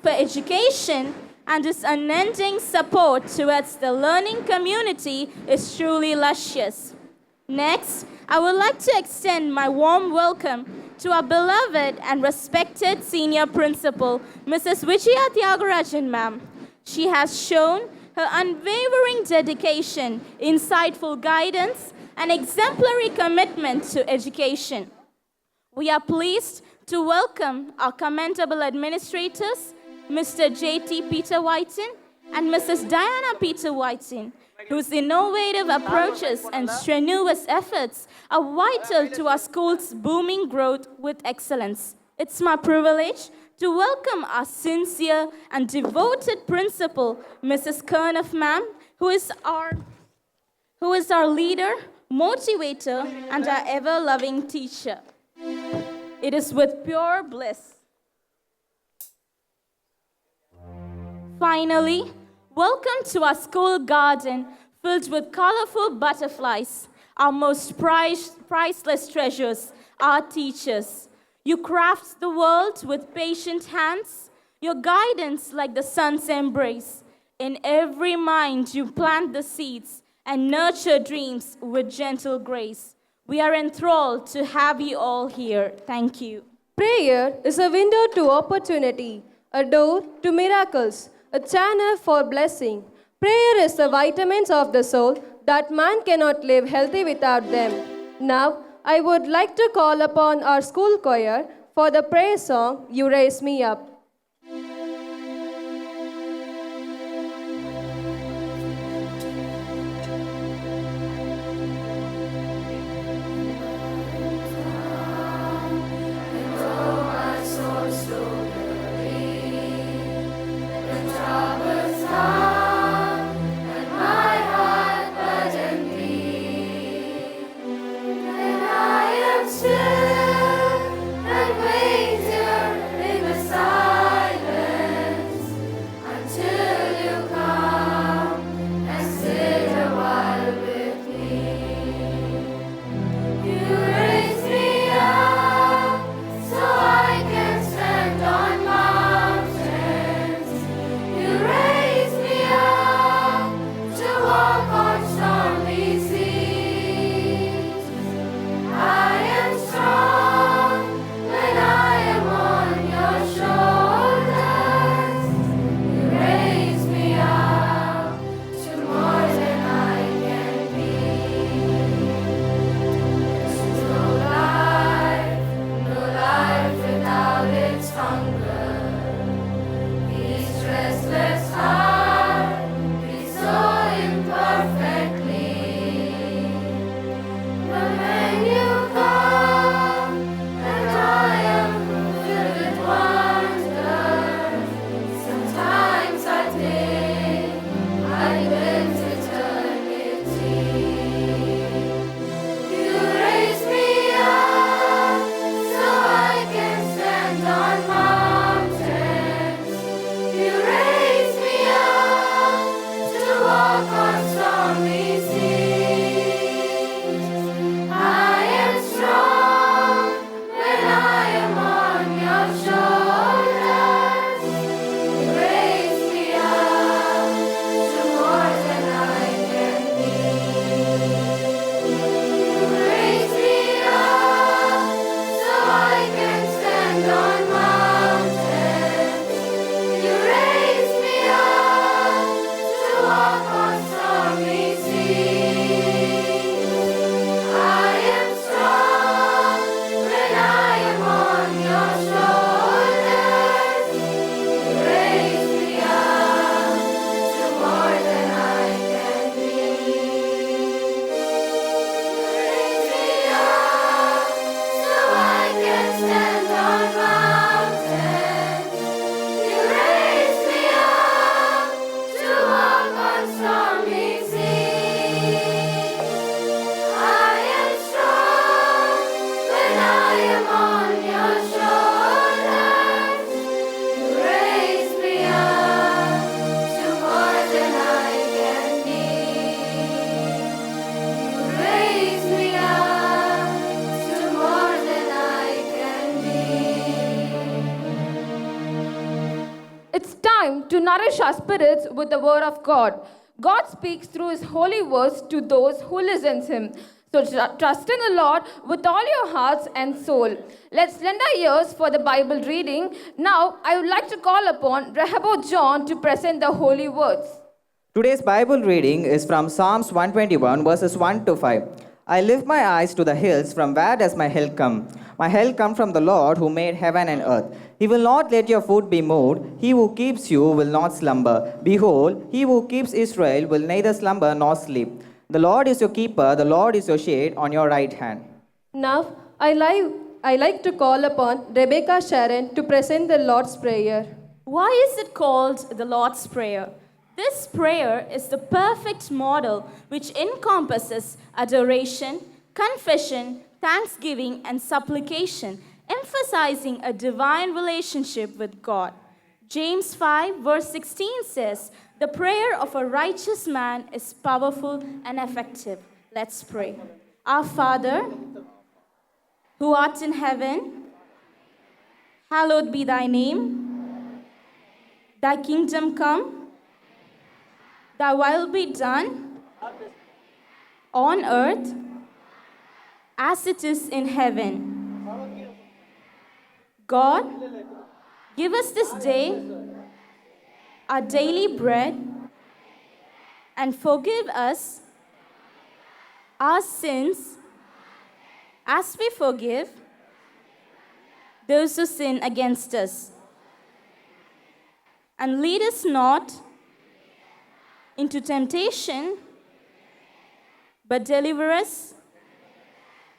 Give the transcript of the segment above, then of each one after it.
for education and his unending support towards the learning community is truly luscious. Next, I would like to extend my warm welcome to our beloved and respected senior principal, Mrs. Vijaya Tyagarajan ma'am. She has shown her unwavering dedication, insightful guidance, and exemplary commitment to education. We are pleased to welcome our commendable administrators, Mr. J.T. Peter Whiten and Mrs. Diana Peter Whiten, whose innovative approaches and strenuous efforts are vital to our school's booming growth with excellence. It's my privilege to welcome our sincere and devoted principal, Mrs. Kernoff ma'am, who is our leader, motivator, and our ever-loving teacher. It is with pure bliss. Finally, welcome to our school garden filled with colorful butterflies, our most priceless treasures, our teachers. You craft the world with patient hands, your guidance like the sun's embrace. In every mind you plant the seeds and nurture dreams with gentle grace. We are enthralled to have you all here. Thank you. Prayer is a window to opportunity, a door to miracles, a channel for blessing. Prayer is the vitamins of the soul that man cannot live healthy without them. Now, I would like to call upon our school choir for the prayer song, You Raise Me Up. Still and wait here in the sun. It's time to nourish our spirits with the Word of God. God speaks through His holy words to those who listen to Him. So trust in the Lord with all your hearts and soul. Let's lend our ears for the Bible reading. Now, I would like to call upon Rehoboth John to present the holy words. Today's Bible reading is from Psalms 121, verses 1 to 5. I lift my eyes to the hills, from where does my help come? My help comes from the Lord who made heaven and earth. He will not let your foot be moved. He who keeps you will not slumber. Behold, he who keeps Israel will neither slumber nor sleep. The Lord is your keeper, the Lord is your shade on your right hand. Now, I like to call upon Rebecca Sharon to present the Lord's Prayer. Why is it called the Lord's Prayer? This prayer is the perfect model which encompasses adoration, confession, thanksgiving, and supplication, emphasizing a divine relationship with God. James 5, verse 16 says, "The prayer of a righteous man is powerful and effective." Let's pray. Our Father, who art in heaven, hallowed be thy name. Thy kingdom come. Thy will be done on earth as it is in heaven. God, give us this day our daily bread and forgive us our sins as we forgive those who sin against us. And lead us not into temptation, but deliver us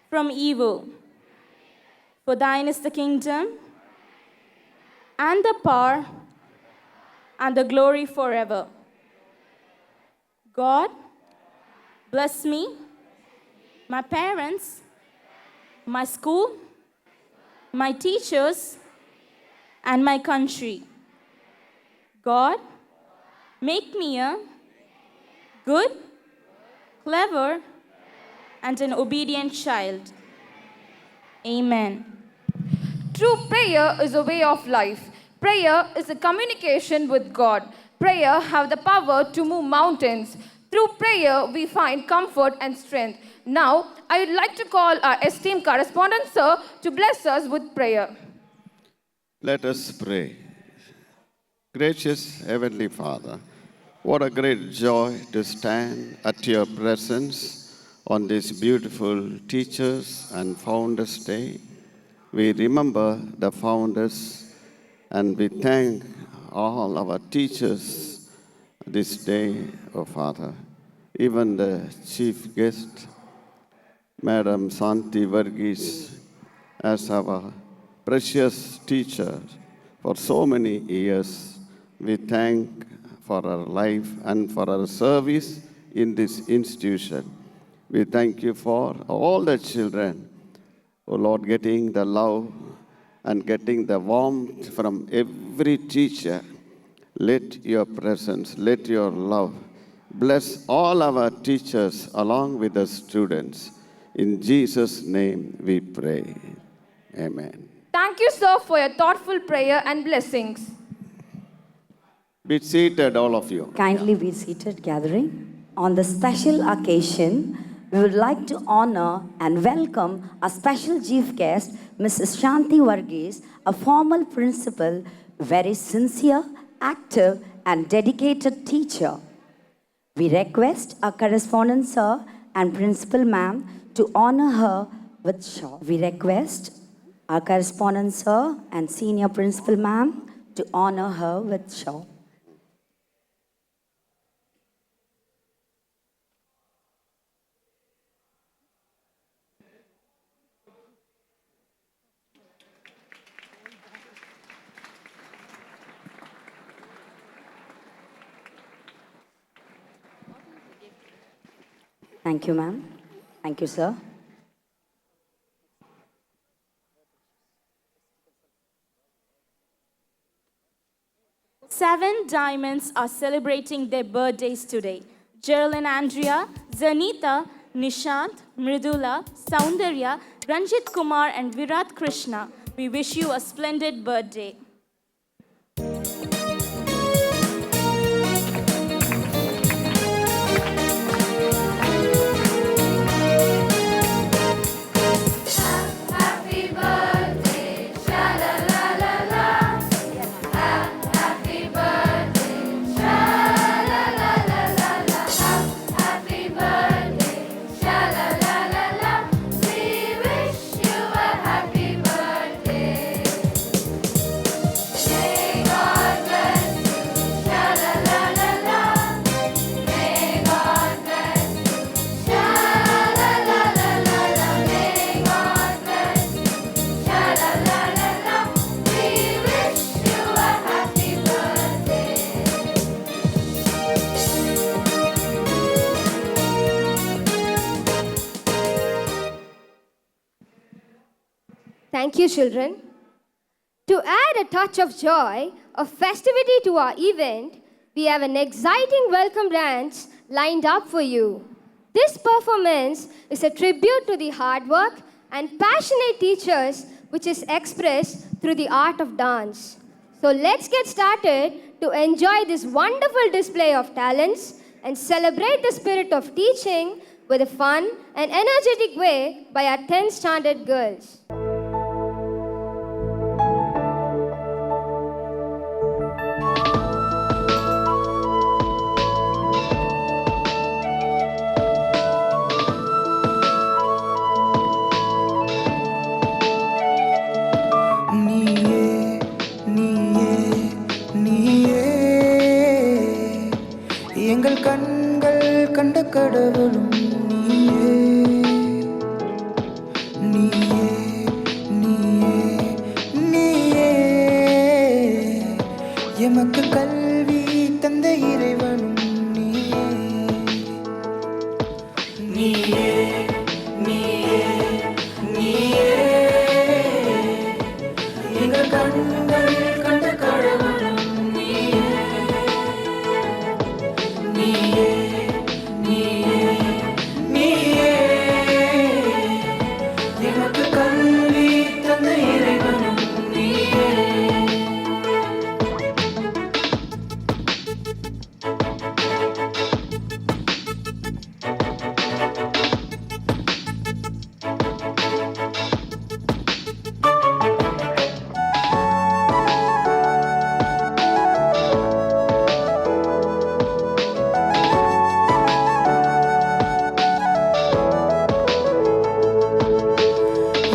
from evil. For thine is the kingdom, and the power, and the glory forever. God, bless me, my parents, my school, my teachers, and my country. God, make me a good, clever, and an obedient child. Amen. True prayer is a way of life. Prayer is a communication with God. Prayer have the power to move mountains. Through prayer, we find comfort and strength. Now, I would like to call our esteemed correspondent, sir, to bless us with prayer. Let us pray. Gracious Heavenly Father, what a great joy to stand at your presence on this beautiful Teachers and Founders Day. We remember the founders and we thank all our teachers this day, oh Father. Even the chief guest, Madam Santi Varghese, as our precious teacher for so many years. We thank for her life and for her service in this institution. We thank you for all the children, oh Lord, getting the love and getting the warmth from every teacher. Let your presence, let your love bless all our teachers along with the students. In Jesus' name we pray. Amen. Thank you, sir, for your thoughtful prayer and blessings. Be seated, all of you. Kindly be seated, gathering. On this special occasion, we would like to honor and welcome our special chief guest, Mrs. Shanti Varghese, a former principal, very sincere, active, and dedicated teacher. We request our correspondent sir and principal ma'am to honor her with shawl. We request our correspondent sir and senior principal ma'am to honor her with shawl. Thank you, ma'am. Thank you, sir. Seven diamonds are celebrating their birthdays today. Geraldine Andrea, Zanita, Nishant, Mridula, Soundarya, Ranjit Kumar, and Virat Krishna. We wish you a splendid birthday. Thank you, children. To add a touch of joy, of festivity to our event, we have an exciting welcome dance lined up for you. This performance is a tribute to the hard work and passionate teachers which is expressed through the art of dance. So let's get started to enjoy this wonderful display of talents and celebrate the spirit of teaching with a fun and energetic way by our 10th standard girls. எங்கள் கண்கள் கண்ட கடவுளும் நீயே நீயே நீயே நீயே எமக்கு கல்வி தந்த இறைவனும் நீயே நீயே நீயே நீயே எங்கள் கண்கள் கண்ட கடவுளும் நீயே நீயே நீயே நீயே எமக்கு கல்வி தந்த இறைவனும் நீயே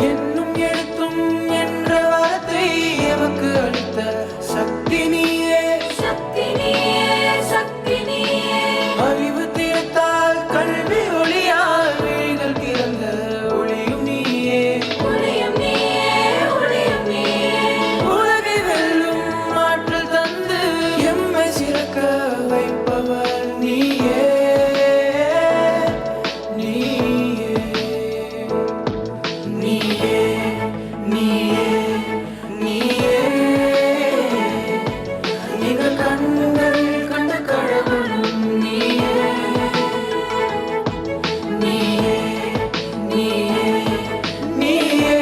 என்னும் எழுத்தும் என்ற வார்த்தை எமக்கு அளித்த சக்தி நீயே சக்தி நீயே சக்தி நீயே அறிவு தீர்த்தால் கல்வி ஒளியால் விழிகள் திறந்த ஒளியும் நீயே ஒளியும் நீயே ஒளியும் நீயே உலகை வெல்லும் ஆற்றல் தந்து எம்மை சிறக்க வைப்பவர் நீயே நீயே நீயே நீயே நீயே எங்கள் கண்கள் கண்ட கடவுளும் நீயே நீயே நீயே நீயே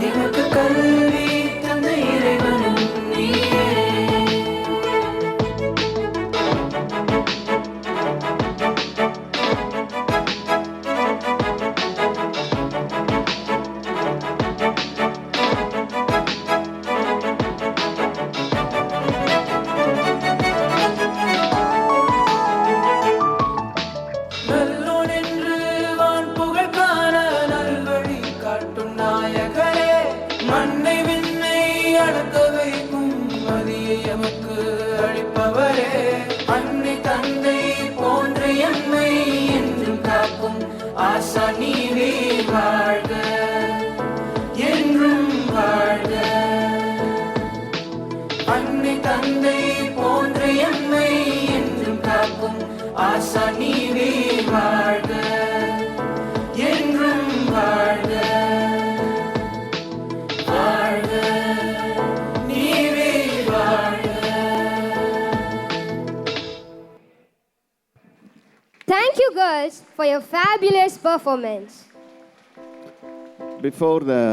எமக்கு கல்வி தந்த இறைவனும் நீயே நல்லோன் என்று வான் புகழ் காண நல்வழி காட்டும் நாயகரே மண்ணை விண்ணை அடக்க வைக்கும் மதியை எமக்கு அளிப்பவரே அன்னை தந்தை போன்ற எம்மை என்றும் காக்கும் ஆசா நீவே வாழ்க என்றும் வாழ்க அன்னை தந்தை போன்ற எம்மை என்றும் காக்கும் ஆசா நீவே வாழ்க என்றும் வாழ்க வாழ்க நீவே வாழ்க. Thank you, girls, for your fabulous performance. Before the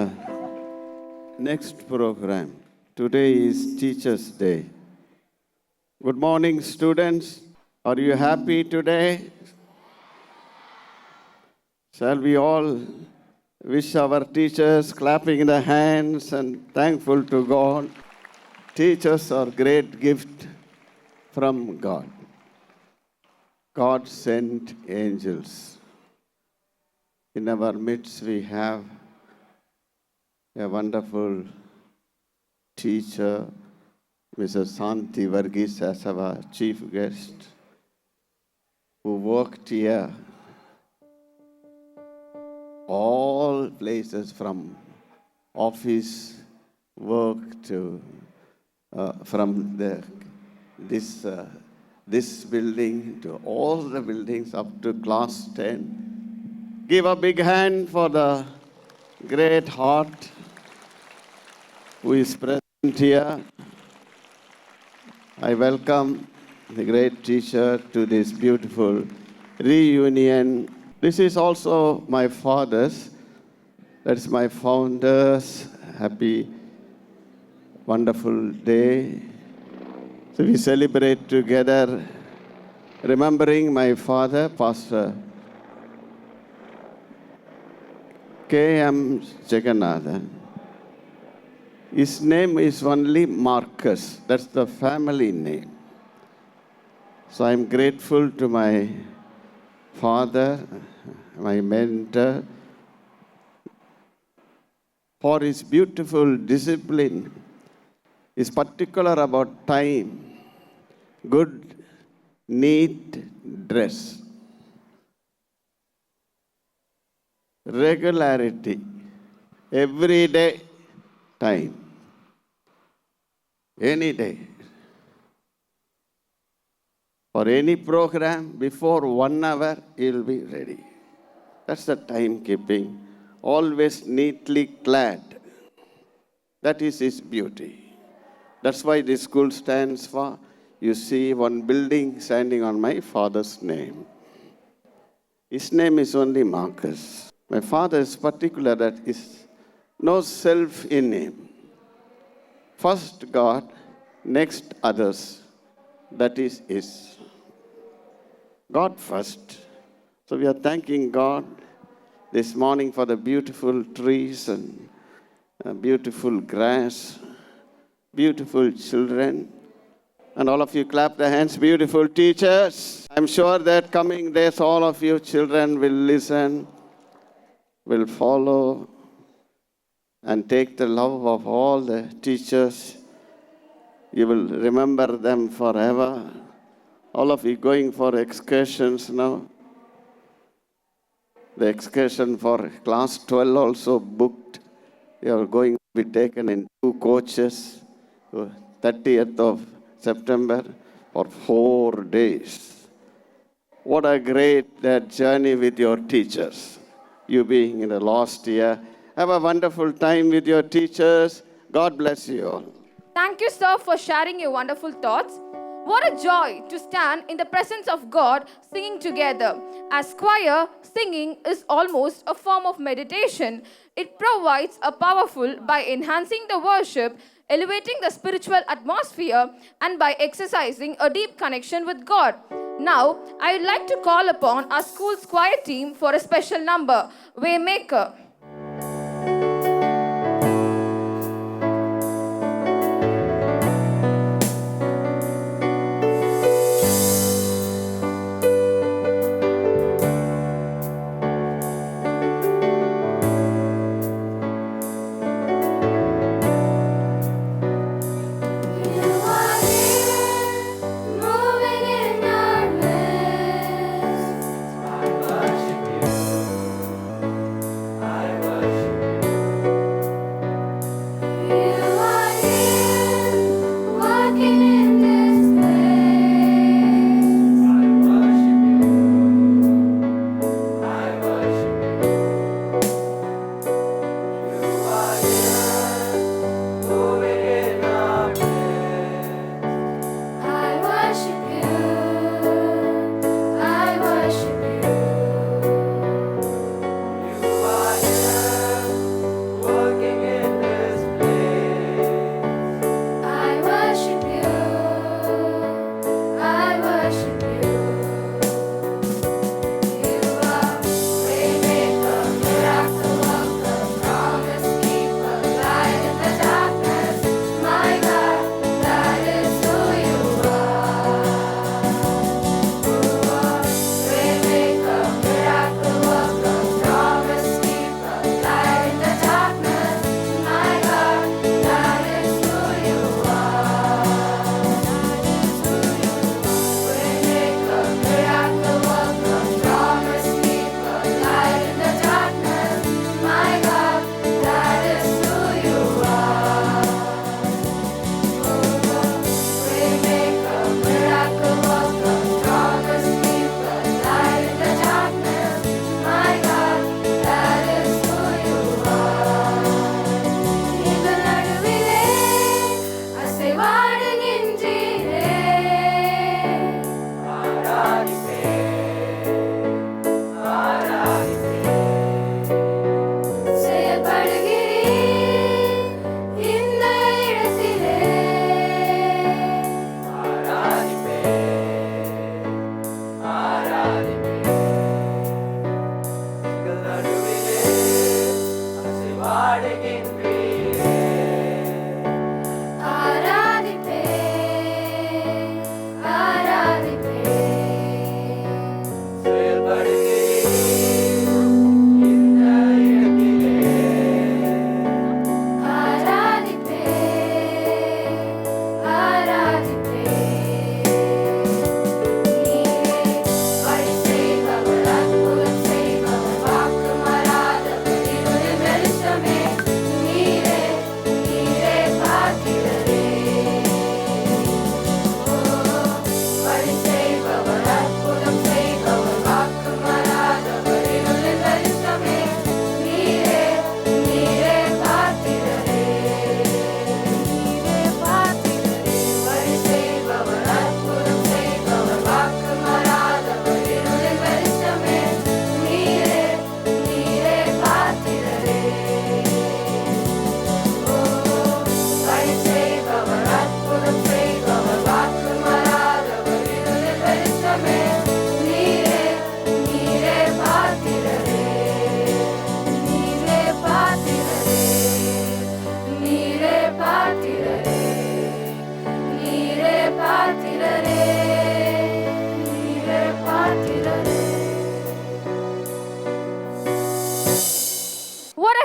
next program, today is Teachers' Day. Good morning, students. Are you happy today? Shall we all wish our teachers, clapping the hands and thankful to God? Teachers are great gift from God. God sent angels. In our midst, we have a wonderful teacher, Mrs. Shanti Varghese, as our chief guest, who worked here. All places from office work to from this building to all the buildings up to class 10. Give a big hand for the great heart who is present here. I welcome the great teacher to this beautiful reunion. This is also my father's. That's my founder's. Happy, wonderful day. So we celebrate together, remembering my father, Pastor K.M. Jagannathan. His name is only Marcus. That's the family name. So I'm grateful to my father, my mentor, for his beautiful discipline. Is particular about time, good, neat dress, regularity, everyday time, any day. For any program, before 1 hour, he'll be ready. That's the timekeeping. Always neatly clad. That is his beauty. That's why this school stands for, you see one building standing on my father's name. His name is only Marcus. My father is particular that is no self in him. First God, next others. That is his. God first. So we are thanking God this morning for the beautiful trees and beautiful grass, beautiful children. And all of you clap the hands, beautiful teachers. I'm sure that coming days, all of you children will listen, will follow, and take the love of all the teachers. You will remember them forever. All of you going for excursions now. The excursion for class 12 also booked. You are going to be taken in 2 coaches, 30th of September, for 4 days. What a great that journey with your teachers. You being in the last year. Have a wonderful time with your teachers. God bless you all. Thank you, sir, for sharing your wonderful thoughts. What a joy to stand in the presence of God singing together. As choir, singing is almost a form of meditation. It provides a powerful by enhancing the worship, elevating the spiritual atmosphere, and by exercising a deep connection with God. Now, I would like to call upon our school's choir team for a special number, Waymaker. I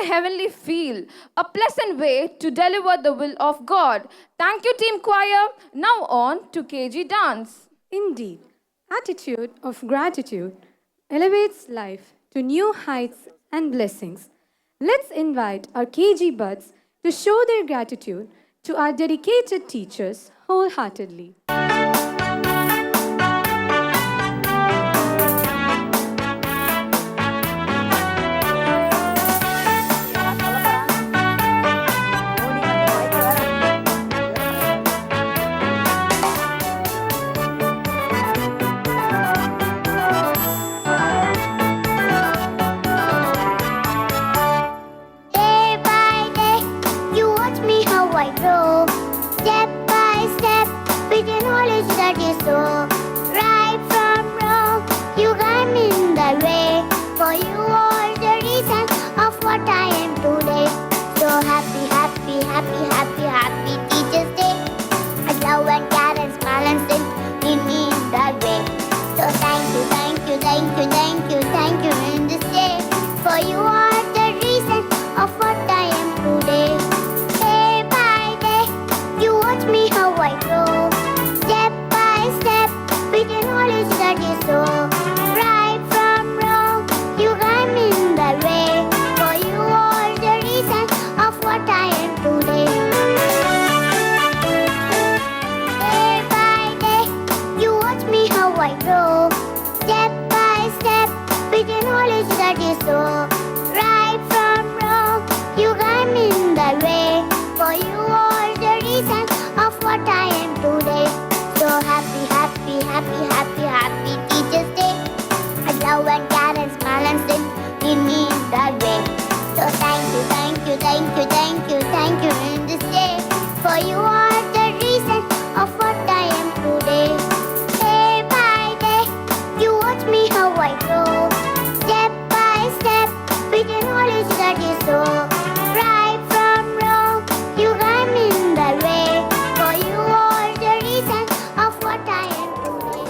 a heavenly feel, a pleasant way to deliver the will of God. Thank you, Team Choir. Now on to KG Dance. Indeed, attitude of gratitude elevates life to new heights and blessings. Let's invite our KG buds to show their gratitude to our dedicated teachers wholeheartedly. Day by day, you watch me how I grow. Step by step, with the knowledge that is so. Right from wrong, you guide me in the way. For you are the reason of what I am today. So happy, happy, happy, happy, happy Teacher's Day. I love and care and smile and sing in me in that way. So thank you, thank you, thank you, thank you, thank you in this day. For you are the reason of what I am today. Day by day, you watch me how I grow. Step by step, with the knowledge that is so. Right from wrong, you guide me in the way. For you are the reason of what I am today. Day by day, you watch me how I grow. Step by step, with the knowledge that is so. Right from wrong, you guide me in the way. For you are the reason of what I am today. So happy, happy, happy, happy, happy Teacher's Day. I love and care and smile and sing in me in that way. So thank you, thank you, thank you, thank you, thank you in this day. For you are the reason of what I am today. Day by day, you watch me how I grow. Step by step, with the knowledge that is so. Right from wrong, you guide me in the way. For you are the reason of what I am today.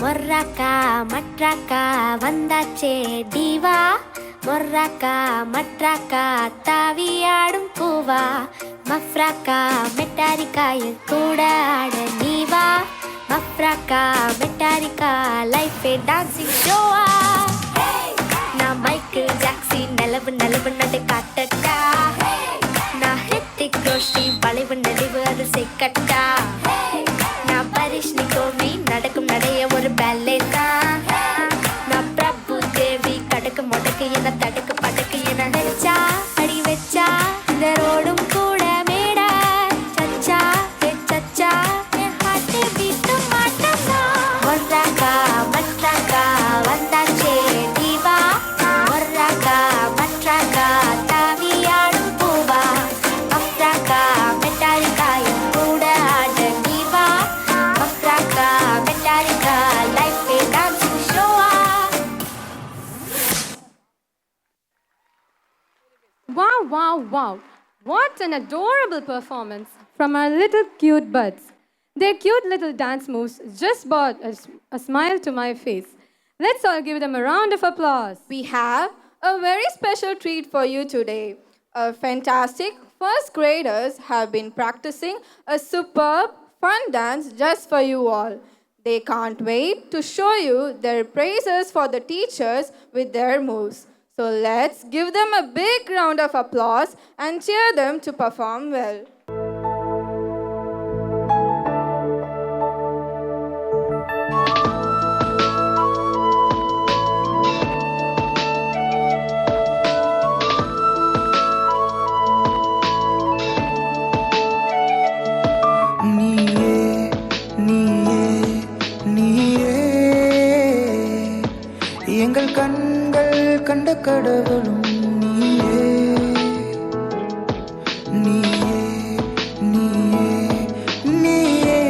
மொர்ராக்கா மட்ராக்கா வந்தாச்சே தீவா மொர்ராக்கா மட்ராக்கா தாவியாடும் பூவா மஃப்ராக்கா மெட்டாரிக்கா என் கூட ஆட நீவா மஃப்ராக்கா மெட்டாரிக்கா லைஃபே dancing ஷோவா நான் Michael Jackson நலவு நலவு நடை காட்டட்டா நான் ஹித்திக் ரோஷி வளைவு நெளிவு அது செய்கட்டா நான் பரிஷ்னி கோவி நடக்கும் நடைய ஒரு பேலே தான் நான் பிரபு தேவி கடக்கு முடக்கு என தடுக்கு படக்கு என நினைச்சா அடி வச்சா இந்த ரோடும் கூட மேடா சச்சா சச்சா என் ஹார்ட் பீட் மாட்டா மொர்ராக்கா மட்ராக்கா வந்தாச்சே தீவா மொர்ராக்கா மட்ராக்கா தாவியாடும் பூவா அப்ராக்கா மெட்டாரிக்கா என் கூட ஆட நீவா அப்ராக்கா மெட்டாரிக்கா லைஃப் டான்சிங் ஷோவா. Wow, wow, wow. What an adorable performance from our little cute buds. Their cute little dance moves just brought a smile to my face. Let's all give them a round of applause. We have a very special treat for you today. Our fantastic first graders have been practicing a superb, fun dance just for you all. They can't wait to show you their praises for the teachers with their moves. So let's give them a big round of applause and cheer them to perform well. நீயே நீயே நீயே எங்கள் கண்கள் கண்ட கடவுளும் நீயே நீயே நீயே நீயே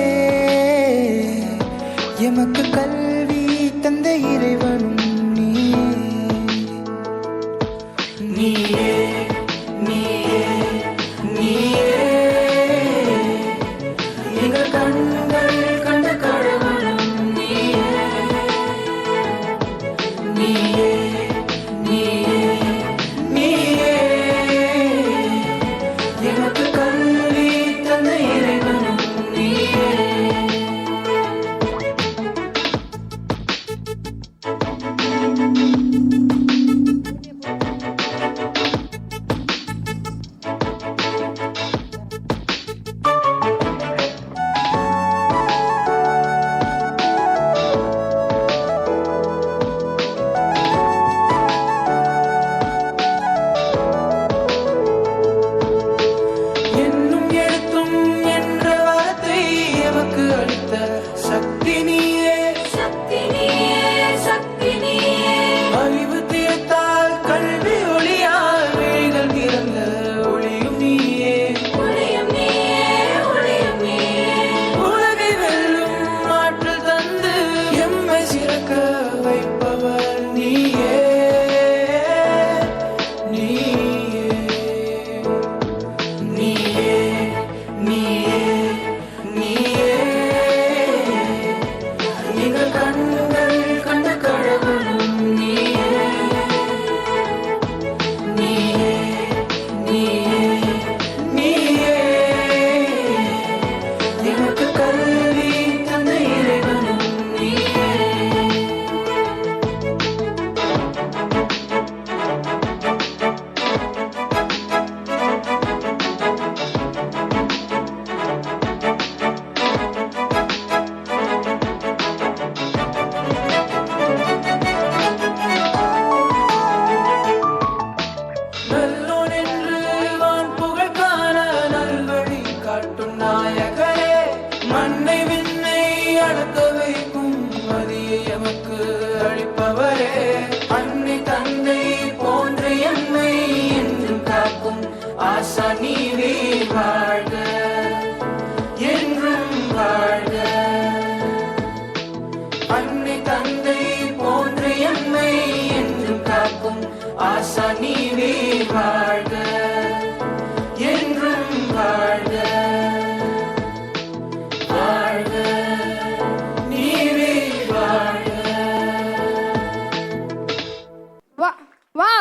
எமக்கு கல்வி தந்த இறைவனும் நீயே நீயே நீயே நீயே எங்கள் கண்கள் கண்ட கடவுளும்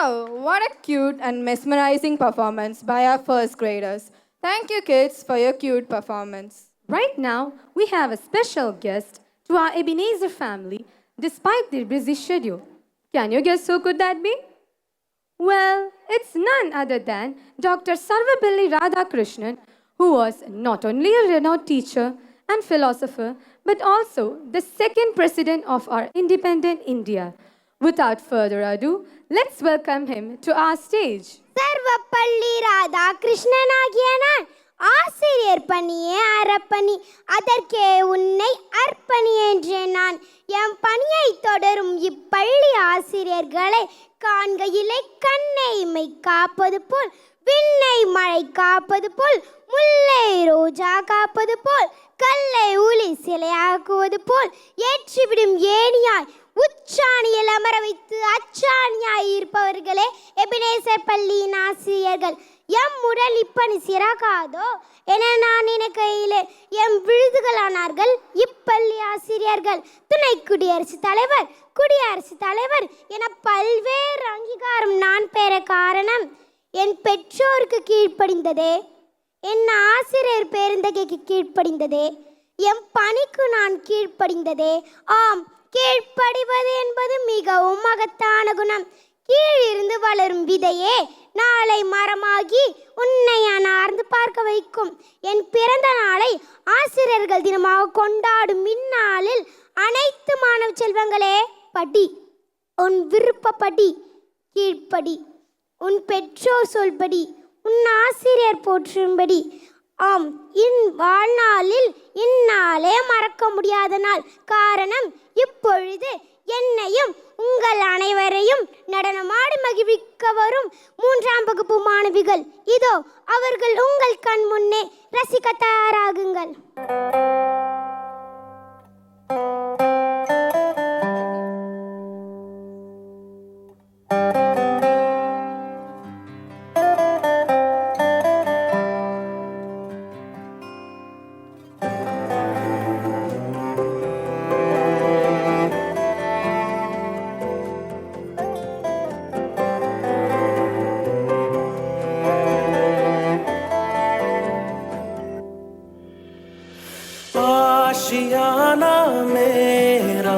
Wow, what a cute and mesmerizing performance by our first graders. Thank you, kids, for your cute performance. Right now, we have a special guest to our Ebenezer family despite their busy schedule. Can you guess who could that be? Well, it's none other than Dr. Sarvapalli Radhakrishnan, who was not only a renowned teacher and philosopher, but also the second president of our independent India. Without further ado, let's welcome him to our stage. Sarvepalli Radha கிருஷ்ணனாகிய நான் ஆசிரியர் பணியே அறப்பணி அதற்கே உன்னை அர்ப்பணி என்றேன் நான் என் பணியை தொடரும் இப்பள்ளி ஆசிரியர்களை காண்கையிலே கண்ணை இமை காப்பது போல் விண்ணை மழை காப்பது போல் முல்லை ரோஜா காப்பது போல் கல்லை உளி சிலையாக்குவது போல் ஏற்றிவிடும் ஏணியாய் உச்சாணியில் அமர வைத்து அச்சாணியாய் இருப்பவர்களே எபினேசர் பள்ளியின் ஆசிரியர்கள். எம் உடல் இப்பணி சிறகாதோ என நான் நினைக்கையிலே எம் விழுதுகளானார்கள் இப்பள்ளி ஆசிரியர்கள். துணை குடியரசுத் தலைவர் என பல்வேறு அங்கீகாரம் நான் பெற காரணம் என் பெற்றோருக்கு கீழ்ப்படிந்ததே, என் ஆசிரியர் பேருந்தகைக்கு கீழ்ப்படிந்ததே, எம் பணிக்கு நான் கீழ்ப்படிந்ததே. ஆம், கீழ்ப்படிவது என்பது மிகவும் மகத்தான குணம். கீழிருந்து வளரும் விதையே நாளை மரமாகி உன்னை அனார்ந்து பார்க்க வைக்கும். என் பிறந்த நாளை ஆசிரியர்கள் தினமாக கொண்டாடும் இந்நாளில் அனைத்து மாணவ செல்வங்களே, படி, உன் விருப்பப்படி, கீழ்ப்படி, உன் பெற்றோர் சொல்படி, உன் ஆசிரியர் போற்றும்படி. ஆம், வாழ்நாளில் இந்நாளே மறக்க முடியாத நாள். காரணம், இப்பொழுது என்னையும் உங்கள் அனைவரையும் நடனமாடி மகிழ்விக்க வரும் 3ஆம் வகுப்பு மாணவிகள். இதோ அவர்கள் உங்கள் கண் முன்னே, ரசிக்க தயாராகுங்கள். आशियाना मेरा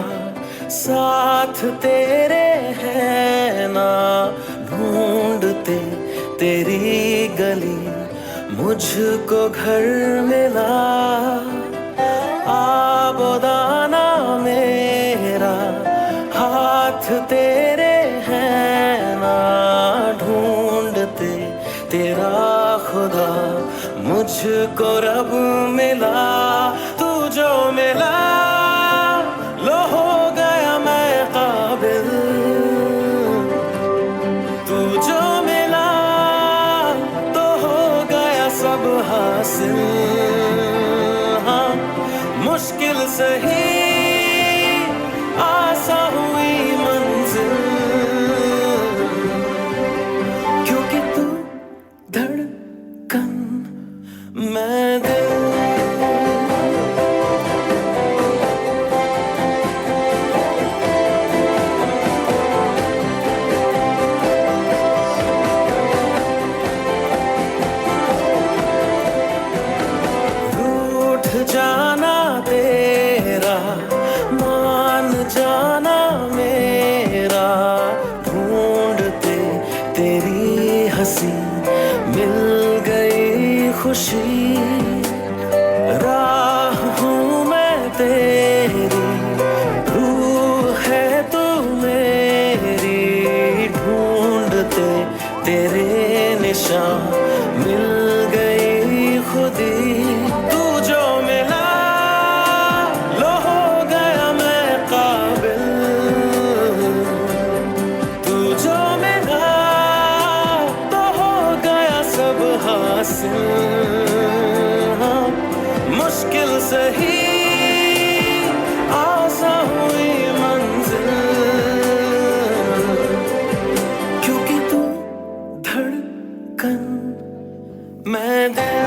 साथ तेरे है ना, ढूंढते तेरी गली मुझको घर मिला। आबोदाना मेरा हाथ तेरे है ना, ढूंढते तेरा खुदा मुझको रब मिला। तू जो मिला लो हो गया मैं काबिल, तू जो मिला तो हो गया सब हासिल। हाँ, मुश्किल सही आसा हुई मंजिल, क्योंकि तू धड़कन मैं दिल। जाना तेरा मान जाना मेरा, ढूंढते तेरी हंसी मिल गई खुशी। राह हूँ मैं तेरी, रूह है तू मेरी, ढूंढते तेरे निशान मिल गई खुदी। मुश्किल सही आसा हुई मंजिल, क्योंकि तू धड़कन मैं दिल।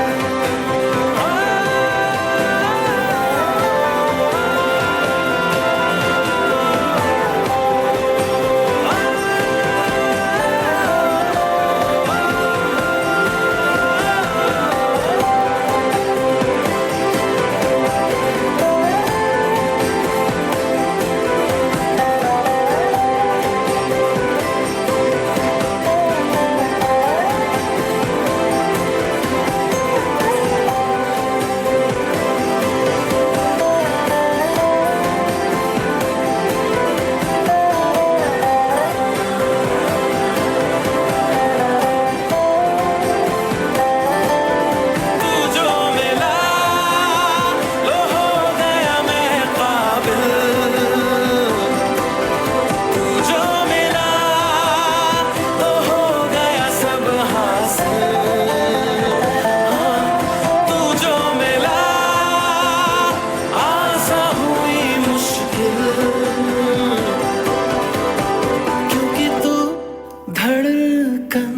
धड़कन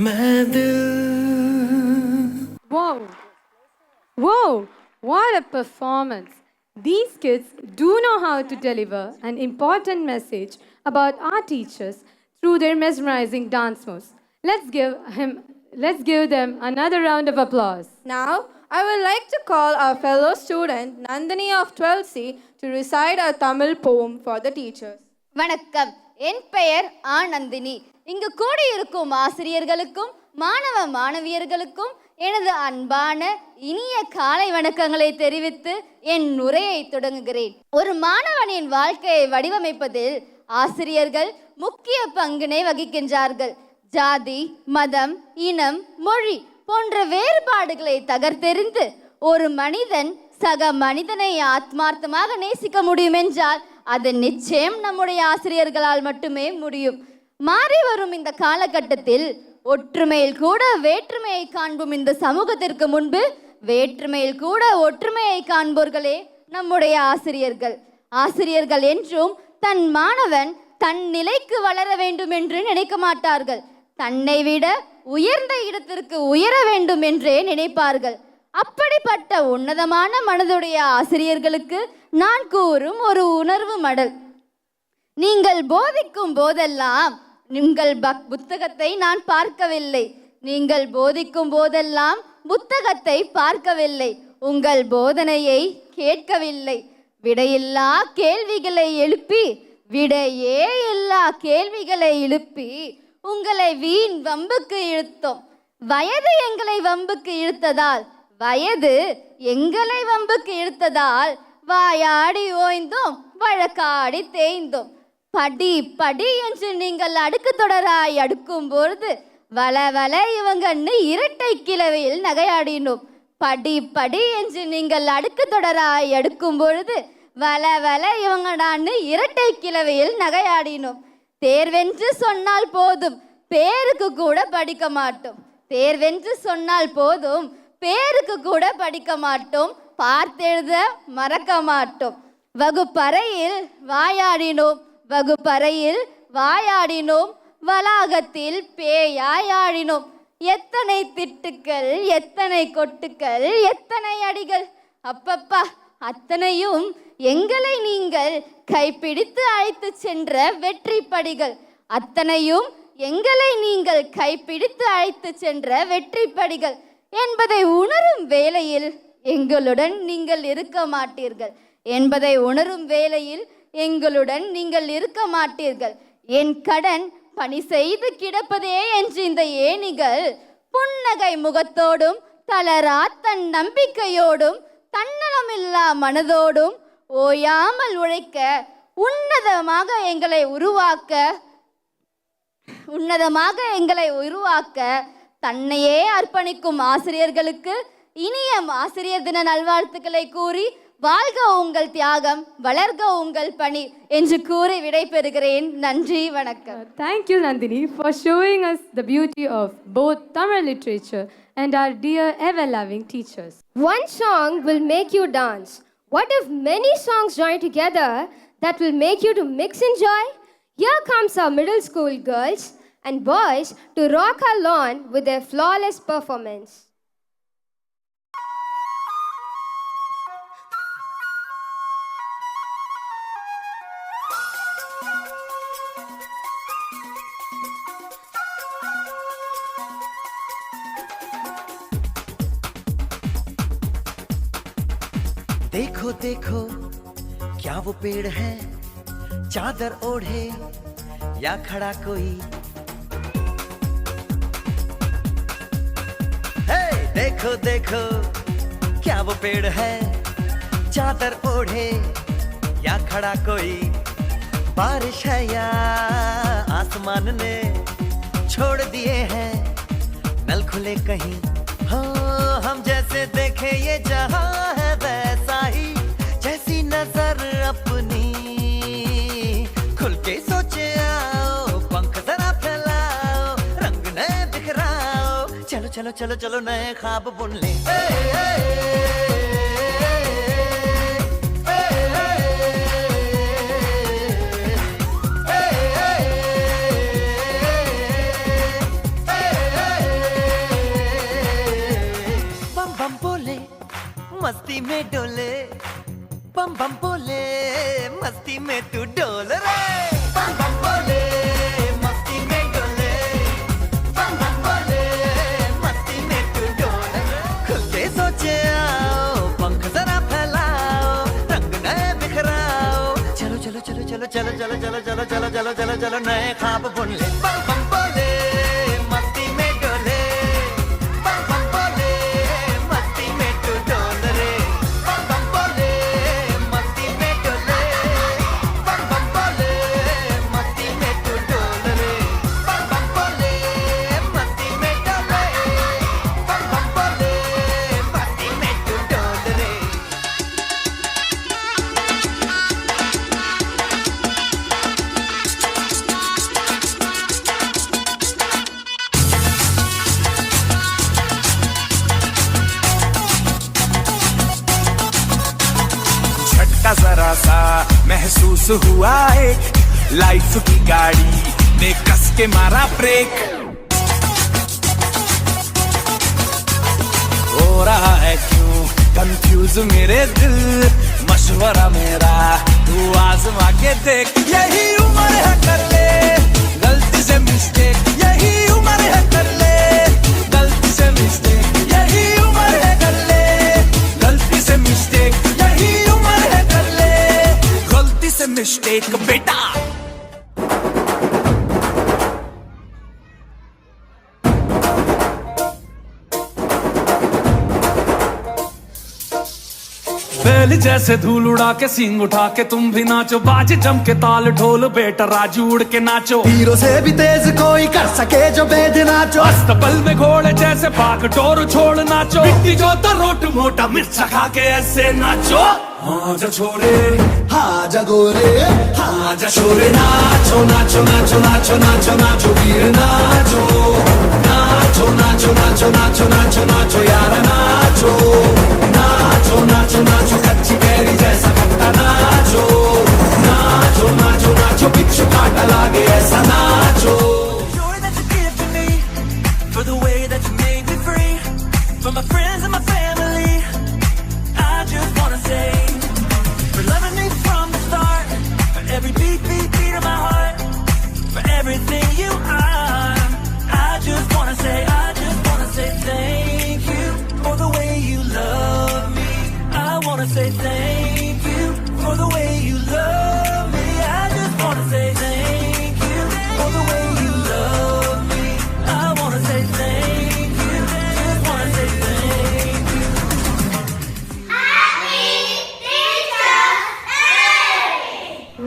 मैं दिल. Wow! Whoa! What a performance! These kids do know how to deliver an important message about our teachers through their mesmerizing dance moves. Let's give them another round of applause. Now, I would like to call our fellow student Nandini of 12C to recite a Tamil poem for the teachers. வணக்கம், என் பெயர் நந்தினி. இங்கு கூடியிருக்கும் ஆசிரியர்களுக்கும் மாணவ மாணவியர்களுக்கும் எனது அன்பான இனிய காலை வணக்கங்களை தெரிவித்து என் உரையை தொடங்குகிறேன். ஒரு மாணவனின் வாழ்க்கையை வடிவமைப்பதில் ஆசிரியர்கள் முக்கிய பங்கினை வகிக்கின்றார்கள். ஜாதி, மதம், இனம், மொழி போன்ற வேறுபாடுகளை தகர்த்தெறிந்து ஒரு மனிதன் சக மனிதனை ஆத்மார்த்தமாக நேசிக்க முடியும் என்றால் அது நிச்சயம் நம்முடைய ஆசிரியர்களால் மட்டுமே முடியும். மாறி வரும் இந்த காலகட்டத்தில் ஒற்றுமையில் கூட வேற்றுமையை காண்போம் இந்த சமூகத்திற்கு முன்பு வேற்றுமையில் கூட ஒற்றுமையை காண்போர்களே நம்முடைய ஆசிரியர்கள். ஆசிரியர்கள் என்றும் தன் மாணவன் தன் நிலைக்கு வளர வேண்டும் என்று நினைக்க மாட்டார்கள். தன்னை விட உயர்ந்த இடத்திற்கு உயர வேண்டும் என்றே நினைப்பார்கள். அப்படிப்பட்ட உன்னதமான மனதுடைய ஆசிரியர்களுக்கு நான் கூறும் ஒரு உணர்வு மடல். நீங்கள் போதிக்கும் போதெல்லாம் உங்கள் புத்தகத்தை நான் பார்க்கவில்லை. நீங்கள் போதிக்கும் போதெல்லாம் புத்தகத்தை பார்க்கவில்லை. உங்கள் போதனையை கேட்கவில்லை. விடையில்லா கேள்விகளை எழுப்பி உங்களை வீண் வம்புக்கு இழுத்தோம். வயது எங்களை வம்புக்கு இழுத்ததால் வாயாடி ஓய்ந்தோம், வழக்காடி தேய்ந்தோம். படி படி என்று நீங்கள் அடுக்கு தொடராய் அடுக்கும் பொழுது வளவள இவங்கன்னு இரட்டை கிழவையில் நகையாடினோம். படி படி என்று நீங்கள் அடுக்கு தொடராய் அடுக்கும் பொழுது வளவள இவங்கடான்னு இரட்டை கிழவையில் நகையாடினோம். தேர்வென்று சொன்னால் போதும், பேருக்கு கூட படிக்க மாட்டோம். பார்த்தெழுத மறக்க மாட்டோம். வகுப்பறையில் வாயாடினோம், வளாகத்தில் பேயாடினோம். எத்தனை திட்டுக்கள், எத்தனை கொட்டுக்கள், எத்தனை அடிகள்! அப்பப்பா, அத்தனையும் எங்களை நீங்கள் கைப்பிடித்து அழைத்து சென்ற வெற்றி படிகள். என்பதை உணரும் வேளையில் எங்களுடன் நீங்கள் இருக்க மாட்டீர்கள். என் கடன் பணி செய்து கிடப்பதே என்று இந்த ஏணிகள் புன்னகை முகத்தோடும் தளரா தன் நம்பிக்கையோடும் தன்னலமில்லா மனதோடும் ஓயாமல் உழைக்க உன்னதமாக எங்களை உருவாக்க தன்னையே அர்ப்பணிக்கும் ஆசிரியர்களுக்கு இனிய ஆசிரியர் தின நல்வாழ்த்துக்களை கூறி வாழ்க உங்கள் தியாகம், வளர்க உங்கள் பணி என்று கூறி விடைபெறுகிறேன். நன்றி, வணக்கம். Thank you, Nandini, for showing us the beauty of both Tamil literature and our dear ever-loving teachers. One song will make you dance. What if many songs join together that will make you to mix and joy? Here comes our middle school girls and boys to rock our lawn with their flawless performance. देखो देखो क्या वो पेड़ है, चादर ओढ़े या खड़ा कोई. हे देखो देखो क्या वो पेड़ है, चादर ओढ़े या खड़ा कोई. बारिश है या आसमान ने छोड़ दिए हैं नल खुले कहीं. हाँ, हम जैसे देखे ये जहां है वैसा ही, जैसी नजर अपनी खुल के सोचे आओ, पंख जरा फैलाओ, रंग नए बिखराओ. चलो चलो चलो चलो नए ख्वाब बुन ले. मस्ती में डोले बम बम बोले मस्ती में तू डोल रे बम बम बोले मस्ती में डोले बम बम बोले मस्ती में तू डोल रे खुल के सोचे आओ पंख जरा फैलाओ रंग नए बिखराओ चलो चलो चलो चलो चलो चलो चलो चलो चलो चलो चलो चलो नए ख्वाब बुन ले बम बम बोले मस्ती में डोले बम बम बोले मस्ती में तू डोल रे बम बम बोले मस्ती में डोले बम बम बोले मस्ती में तू डोल रे बम बम बोले मस्ती में डोले बम बम बोले मस्ती में तू डोल रे झटका जरा सा महसूस हुआ एक लाइफ की गाड़ी ने कस के मारा ब्रेक हो रहा है क्यों कंफ्यूज मेरे दिल मशवरा मेरा तू आजमा के देख यही उम्र है कर ले गलती से मिस्टेक यही उम्र है कर ले गलती से मिस्टेक यही उम्र है कर ले गलती से मिस्टेक यही उम्र है कर ले गलती से मिस्टेक बेटा बैल जैसे धूल उड़ा के सींग उठा के तुम भी नाचो बाज जम के ताल ढोल बेटा राजू उड़ के नाचो हीरो से भी तेज कोई कर सके जो बेद नाचो अस्तबल में घोड़े जैसे भाग टोर छोड़ नाचो मिट्टी जो तो रोट मोटा मिर्चा खा के ऐसे नाचो हाँ जा छोरे हाँ जा गोरे हाँ जा छोरे नाचो नाचो नाचो नाचो नाचो नाचो वीर नाचो नाचो नाचो नाचो नाचो नाचो नाचो यार नाचो नाचो नाचो नाचो कच्ची कैरी जैसा खट्टा नाचो नाचो नाचो नाचो बिच्छू काटा लागे ऐसा नाचो joy that you give to me, for the way that you made me free, for my friends and my family. I just wanna say, for loving me from the start, for every beat, beat, beat of my heart, for everything you are. I just wanna say thank you for the way you love me. I wanna say thank you for the way you love me. I just wanna say thank you for the way you love me. I wanna say thank you. Just wanna say thank you.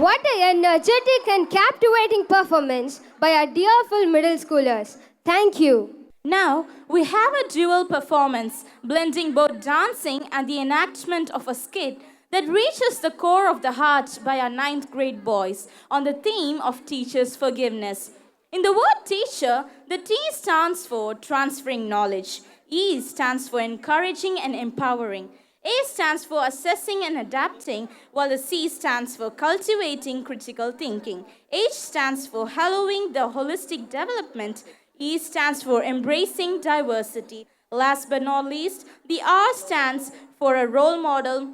What an energetic and captivating performance by our dearful middle schoolers. Thank you. Now, we have a dual performance blending both dancing and the enactment of a skit that reaches the core of the heart by our 9th grade boys on the theme of teacher's forgiveness. In the word teacher, the T stands for transferring knowledge, E stands for encouraging and empowering, A stands for assessing and adapting, while the C stands for cultivating critical thinking, H stands for hallowing the holistic development, E stands for embracing diversity. Last but not least, the R stands for a role model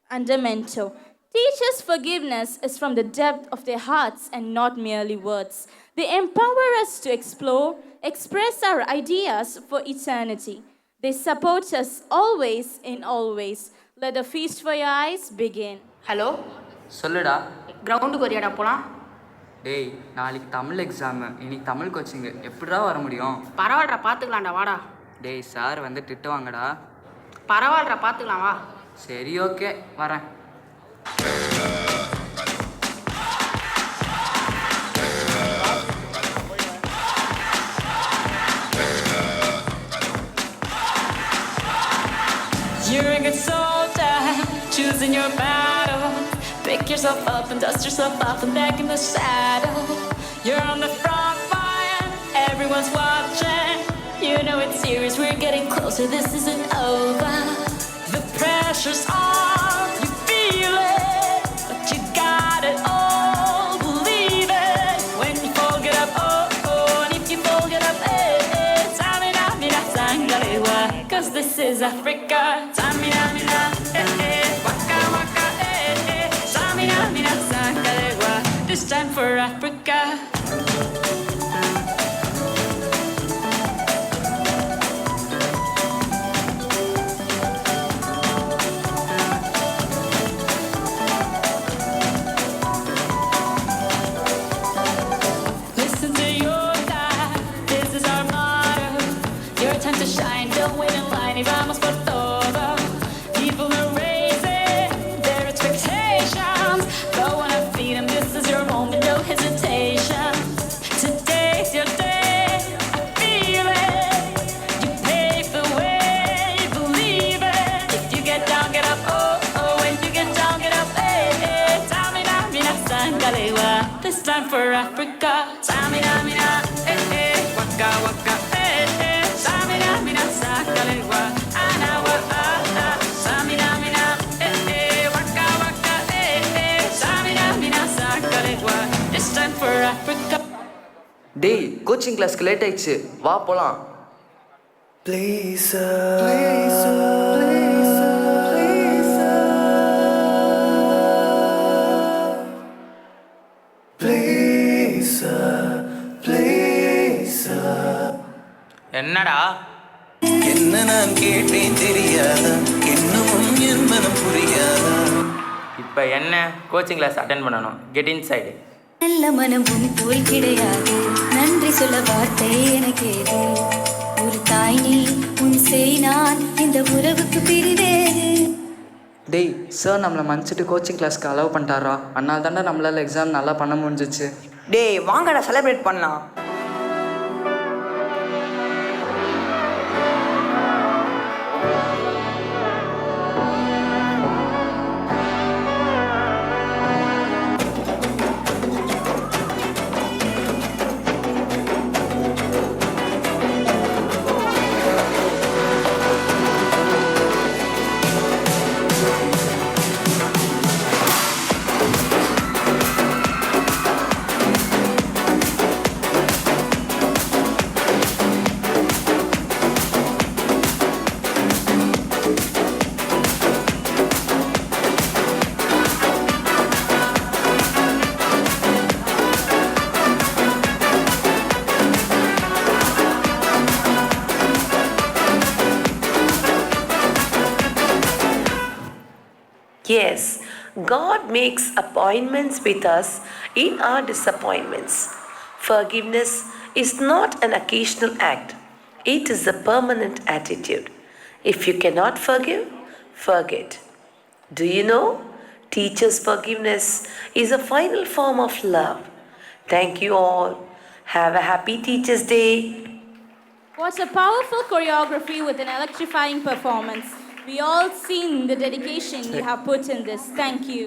and a mentor. Teachers' forgiveness is from the depth of their hearts and not merely words. They empower us to explore, express our ideas for eternity. They support us always in all ways. Let the feast for your eyes begin. Hello சொல்லுடா கிரவுண்டுக்கு வரியாடா போலாம் டேய் நாளைக்கு Tamil exam இன்னைக்கு Tamil coaching எப்படிடா வர முடியும் பரவாயில்லடா பார்த்துக்கலாம்டா வாடா டேய் சார் வந்து திட்டுவாங்கடா பரவாயில்லடா பார்த்துக்கலாம் வா சரி ஓகே வரேன் You're a good soldier, choosing your battle. Pick yourself up and dust yourself off and back in the saddle. You're on the front line, everyone's watching. You know it's serious, we're getting closer, this isn't over. The pressure's on, you feel it, but you got it all, believe it. When you fall, get up, oh, oh, and if you fall, get up, eh, eh. Tamina, mina, sangalewa, 'cause this is Africa. Tamina, mina, eh, this time for Africa. Listen to your dad, this is our motto. Your time to shine, don't wait in line y vamos por todo. People are raising their expectations. Go on and feed them, this is your moment, no hesitation. Today's your day, I feel it. You pave the way, believe it. If you get down, get up, oh, oh. When you get down, get up, hey, hey. Tamina, mina, sangalewa. This time for Africa. Tamina, mina, eh, eh. Waka, waka, eh, eh. Tamina, mina, sangalewa. Anawa, ah, ah. Tamina, mina, eh, eh. Waka, waka, eh, eh. Tamina, mina, sangalewa. This time for Africa. டேய் coaching கிளாஸ்க்கு late ஆயிடுச்சு வா போலாம். Please, என்னடா என்ன நான் கேட்டேன் தெரியாதா, இன்னமும் என் மனம் புரியாதா. இப்போ என்ன கோச்சிங் கிளாஸ் அட்டென்ட் பண்ணணும். Get in side. நல்ல மனம் உன் போல் கிடையாது, நன்றி சொல்ல வார்த்தை எனக்கு ஏது. ஒரு தாய் நீ, உன் செய் நான், இந்த உறவுக்கு பிரிவேது. டேய் சார் நம்மளை மன்னிச்சிட்டு கோச்சிங் கிளாஸ்க்கு அலோவ் பண்ணிட்டாரா? அதனால தாண்டா நம்மளால் எக்ஸாம் நல்லா பண்ண முடிஞ்சிச்சு. டேய் வாங்கடா செலிப்ரேட் பண்ணலாம். Yes, God makes appointments with us in our disappointments. Forgiveness is not an occasional act, it is a permanent attitude. If you cannot forgive, forget. Do you know? Teachers' forgiveness is a final form of love. Thank you all. Have a happy Teachers' Day. What a powerful choreography with an electrifying performance. We all seen the dedication you have put in this. Thank you.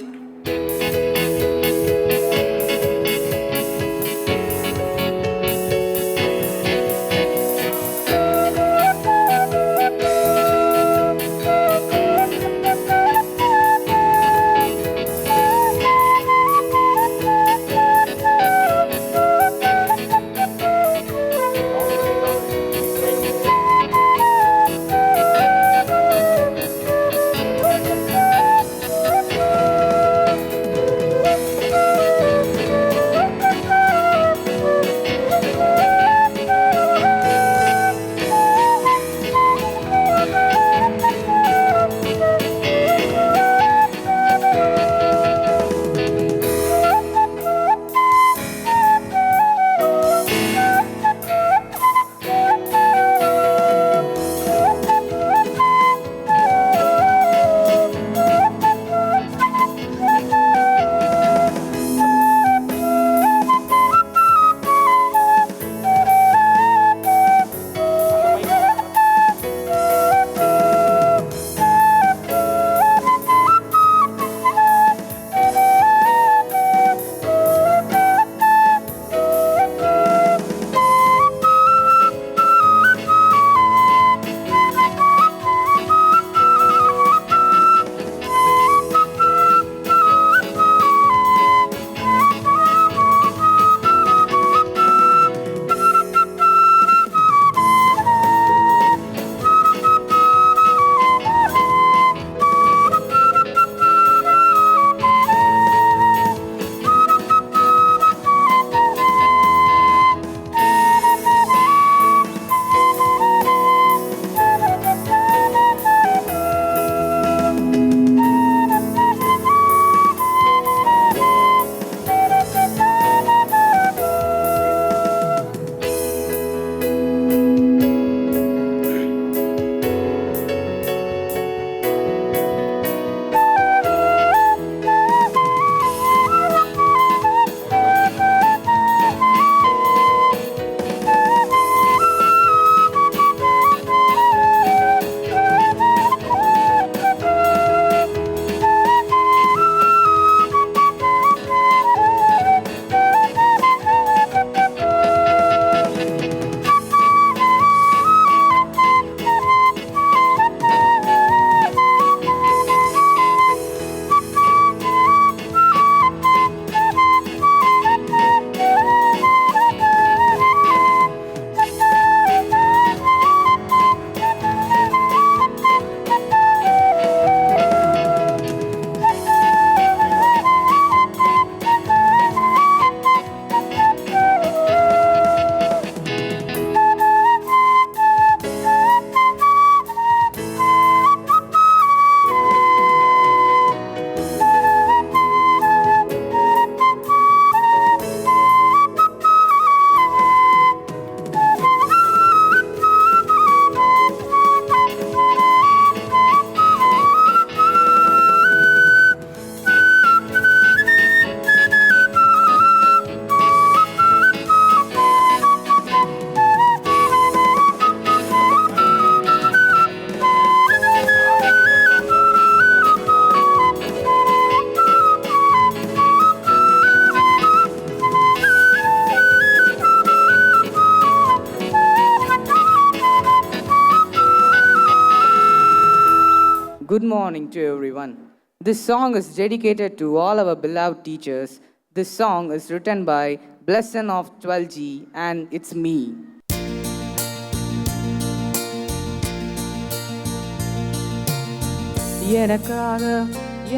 Good morning to everyone. This song is dedicated to all our beloved teachers. This song is written by Blessing of 12G and it's me.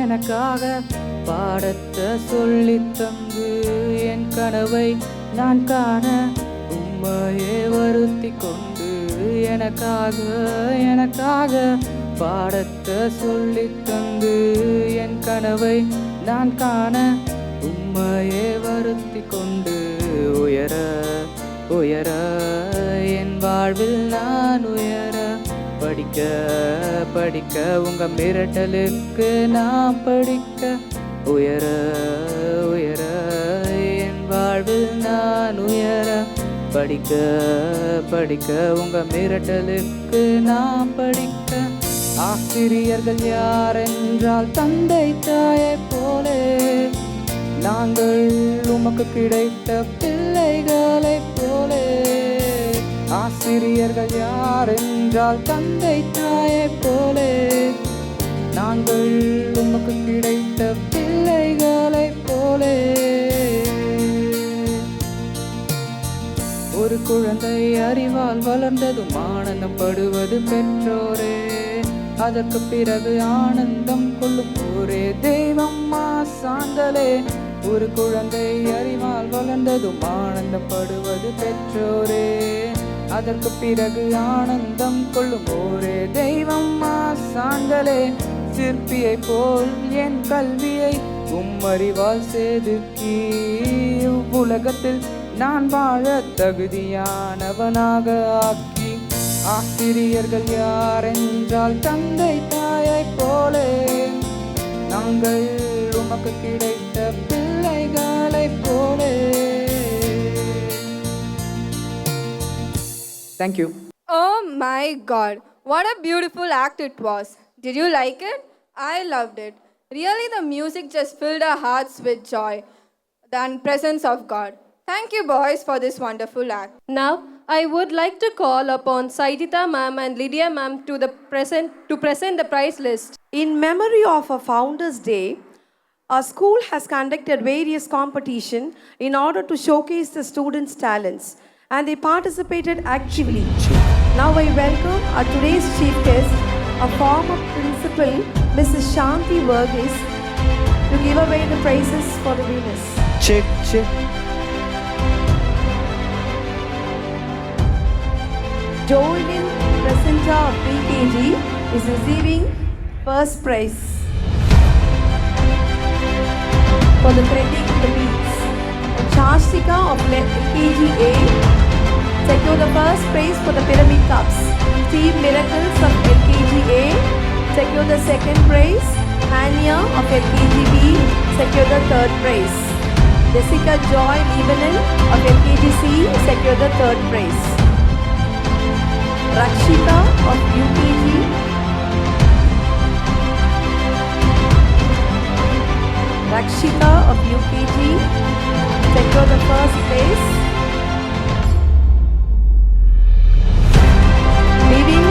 எனக்காக பாடத்தை சொல்லித் தந்து என் கனவை நான் காண உம்மையே வருத்தி கொண்டு எனக்காக பாடத்தை சொல்லித் தந்து என் கனவை நான் காண உம்மையே வருத்தி கொண்டு உயர என் வாழ்வில் நான் உயர படிக்க உங்க மிரட்டலுக்கு நான் படிக்க உயர என் வாழ்வில் நான் உயர படிக்க உங்க மிரட்டலுக்கு நான் படிக்க ஆசிரியர்கள் யார் என்றால் தந்தை தாயை போலே நாங்கள் உமக்கு கிடைத்த பிள்ளைகளைப் போலே ஆசிரியர்கள் யார் என்றால் தந்தை தாயைப் போலே நாங்கள் உமக்கு கிடைத்த பிள்ளைகளைப் போலே ஒரு குழந்தை அறிவால் வளர்ந்ததும் ஆனந்தப்படுவது பெற்றோரே அதற்கு பிறகு ஆனந்தம் கொள்ளும் ஒரே தெய்வம் சாந்தலே ஒரு குழந்தை அறிவால் வளர்ந்ததும் ஆனந்தப்படுவது பெற்றோரே அதற்கு பிறகு ஆனந்தம் கொள்ளும் ஒரே தெய்வம் சாந்தலே சிற்பியை போல் என் கல்வியை உம்மறிவால் செதுக்கி உலகத்தில் நான் வாழ தகுதியானவனாக ஆக்கி ஆசிரியர்கள் யார் என்றால் தந்தை தாயைப் போலே நாங்கள் உமக்கு கிடைத்த பிள்ளைகளைப் போலே. Thank you. Oh my God, what a beautiful act it was. Did you like it? I loved it. Really, the music just filled our hearts with joy and presence of God. Thank you, boys, for this wonderful act. Now, I would like to call upon Saitita ma'am and Lydia ma'am to present the prize list. In memory of our Founders Day, our school has conducted various competitions in order to showcase the students' talents, and they participated actively. Now I welcome our today's chief guest, our former principal, Mrs. Shanti Varghese, to give away the prizes for the winners. Check. Joelyn Presenta of PKG is receiving first prize for the threading the beads. Shashtika of LKG-A secure the first prize for the pyramid cups. Steve Miracles of LKG-A secure the second prize. Anya of LKG-B secure the third prize. Jessica Joy Lebanon of LKG-C secure the third prize. Rakshita of UKG secure the first place. Living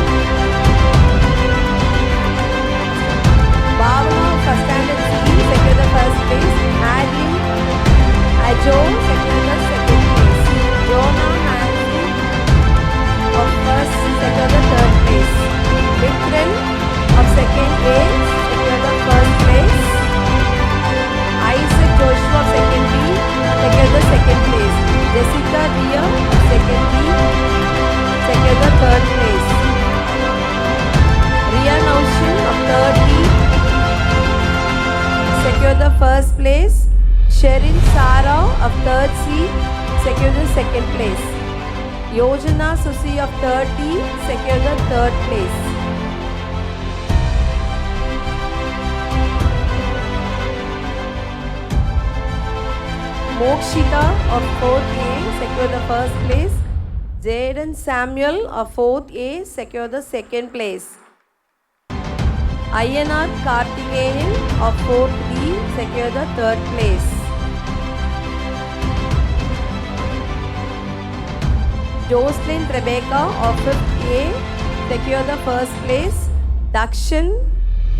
Bhavana of standard C secure the first place. Adlin Ajo secure the second place. Jonah Nancy of first secure the third place. Vikran of second A secure the first place. Isaac Joshua of second B secure the second place. Jessica Ria of second B secure the third place. Ria Naushin of third B secure the first place. Sherin Sarah of third C secure the second place. Yojana Susi of third D secure the third place. Mokshita of 4th A secure the first place. Jaden Samuel of 4th A secure the second place. Ayanath Kartikeyan of 4th D secure the third place. Jocelyn Rebecca of 5th A secure the first place. Dakshan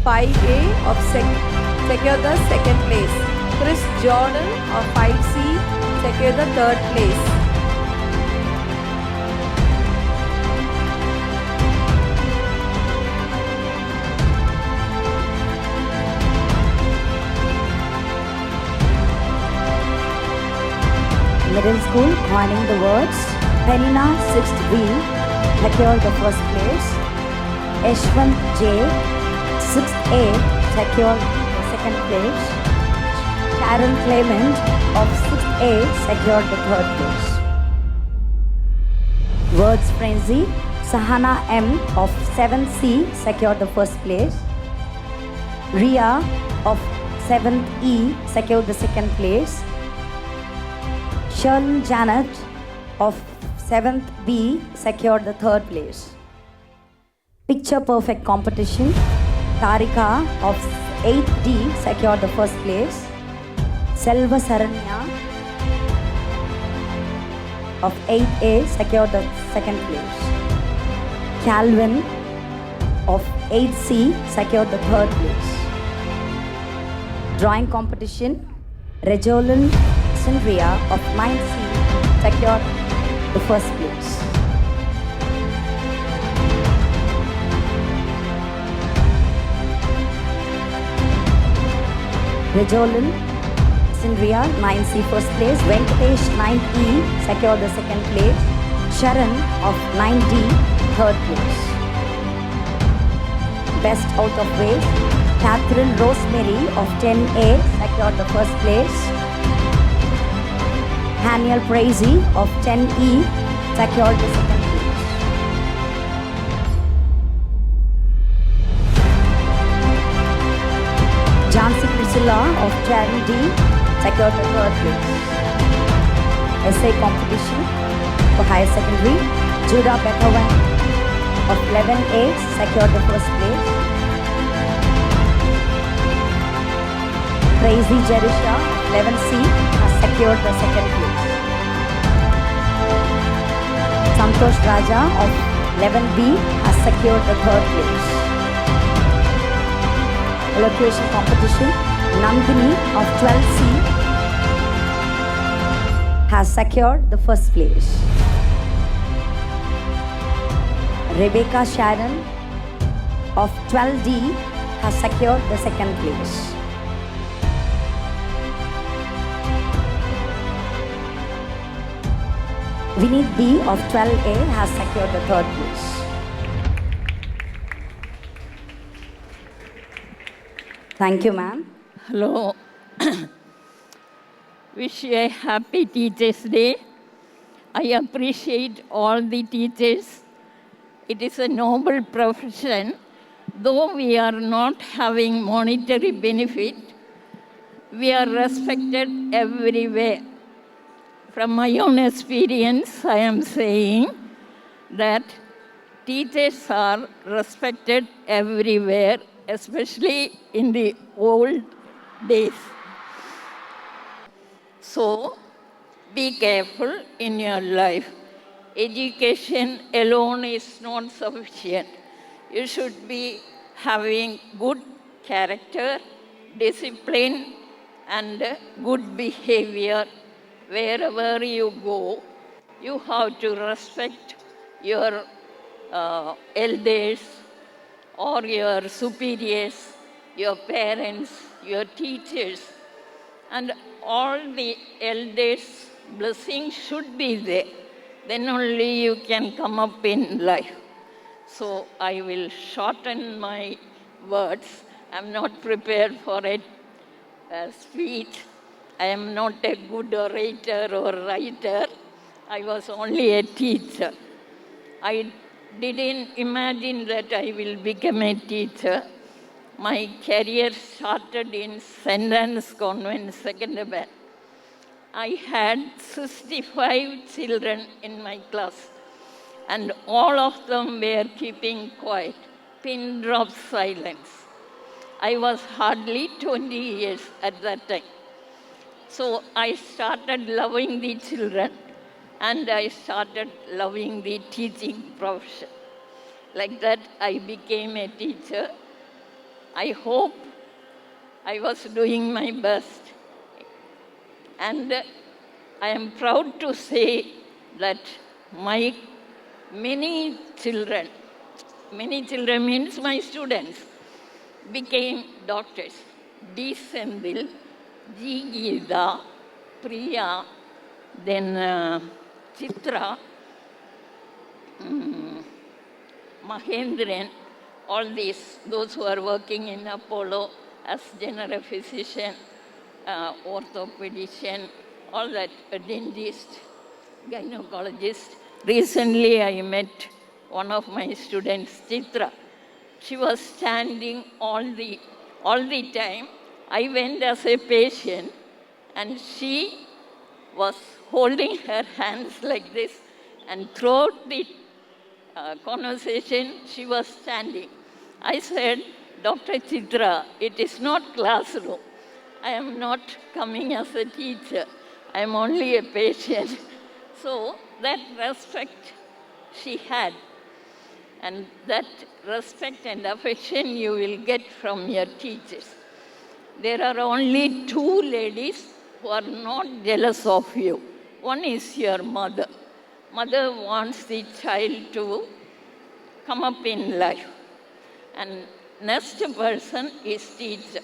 5A secure the second place. Chris Jordan of 5C secure the third place. Middle school, coining the words. Penina, 6th B, secured the first place. Yashwant J, 6th A, secured the second place. Sharon Clement of 6th A, secured the third place. Words Frenzy, Sahana M of 7th C, secured the first place. Ria of 7th E, secured the second place. Shirley Janet of 7th B secured the third place. Picture Perfect competition. Tarika of 8th D secured the first place. Selva Saranya of 8th A secured the second place. Calvin of 8th C secured the third place. Drawing competition. Rejolan Sindria of 9th C secured the first place. Rejolan Sindria 9C first place. Venkatesh 9th E secured the second place. Sharan of 9D third place. Best out of waste. Catherine Rosemary of 10A secured the first place. Daniel Prazy of 10E secured the second place. Jansi Priscilla of 10D secured the third place. Essay competition for higher secondary. Judah Beethoven of 11A secured the first place. Crazy Jerisha 11C has secured the second place. Santosh Raja of 11B has secured the third place. Elocution competition. Nandini of 12C has secured the first place. Rebecca Sharon of 12D has secured the second place. Vineet B of 12A has secured the third place. Thank you, ma'am. Hello. Wish you a happy Teachers' Day. I appreciate all the teachers. It is a noble profession. Though we are not having monetary benefit, we are respected everywhere. From my own experience, I am saying that teachers are respected everywhere, especially in the old days. So, be careful in your life. Education alone is not sufficient. You should be having good character, discipline, and good behavior. Wherever you go, you have to respect your elders or your superiors, your parents, your teachers, and all the elders' blessing should be there. Then only you can come up in life. So I will shorten my words. I'm not prepared for a speech. I am not a good orator or writer. I was only a teacher. I didn't imagine that I will become a teacher. My career started in St. Anne's Convent, Secunderabad. I had 65 children in my class, and all of them were keeping quiet, pin drop silence. I was hardly 20 years at that time. So I started loving the children, and I started loving the teaching profession. Like that, I became a teacher. I hope I was doing my best. And I am proud to say that my many children means my students, became doctors. D. Sendil, G. Geeta, Priya, then Chitra, Mahendran, all these, those who are working in Apollo as general physician, orthopedician, all that, a dentist, gynecologist. Recently I met one of my students, Chitra. She was standing all the time. I went as a patient and she was holding her hands like this, and throughout the conversation she was standing. I said, Dr. Chitra, it is not classroom. I am not coming as a teacher. I am only a patient. So that respect she had. And that respect and affection you will get from your teachers. There are only two ladies who are not jealous of you. One is your mother. Mother wants the child to come up in life. And next person is teacher.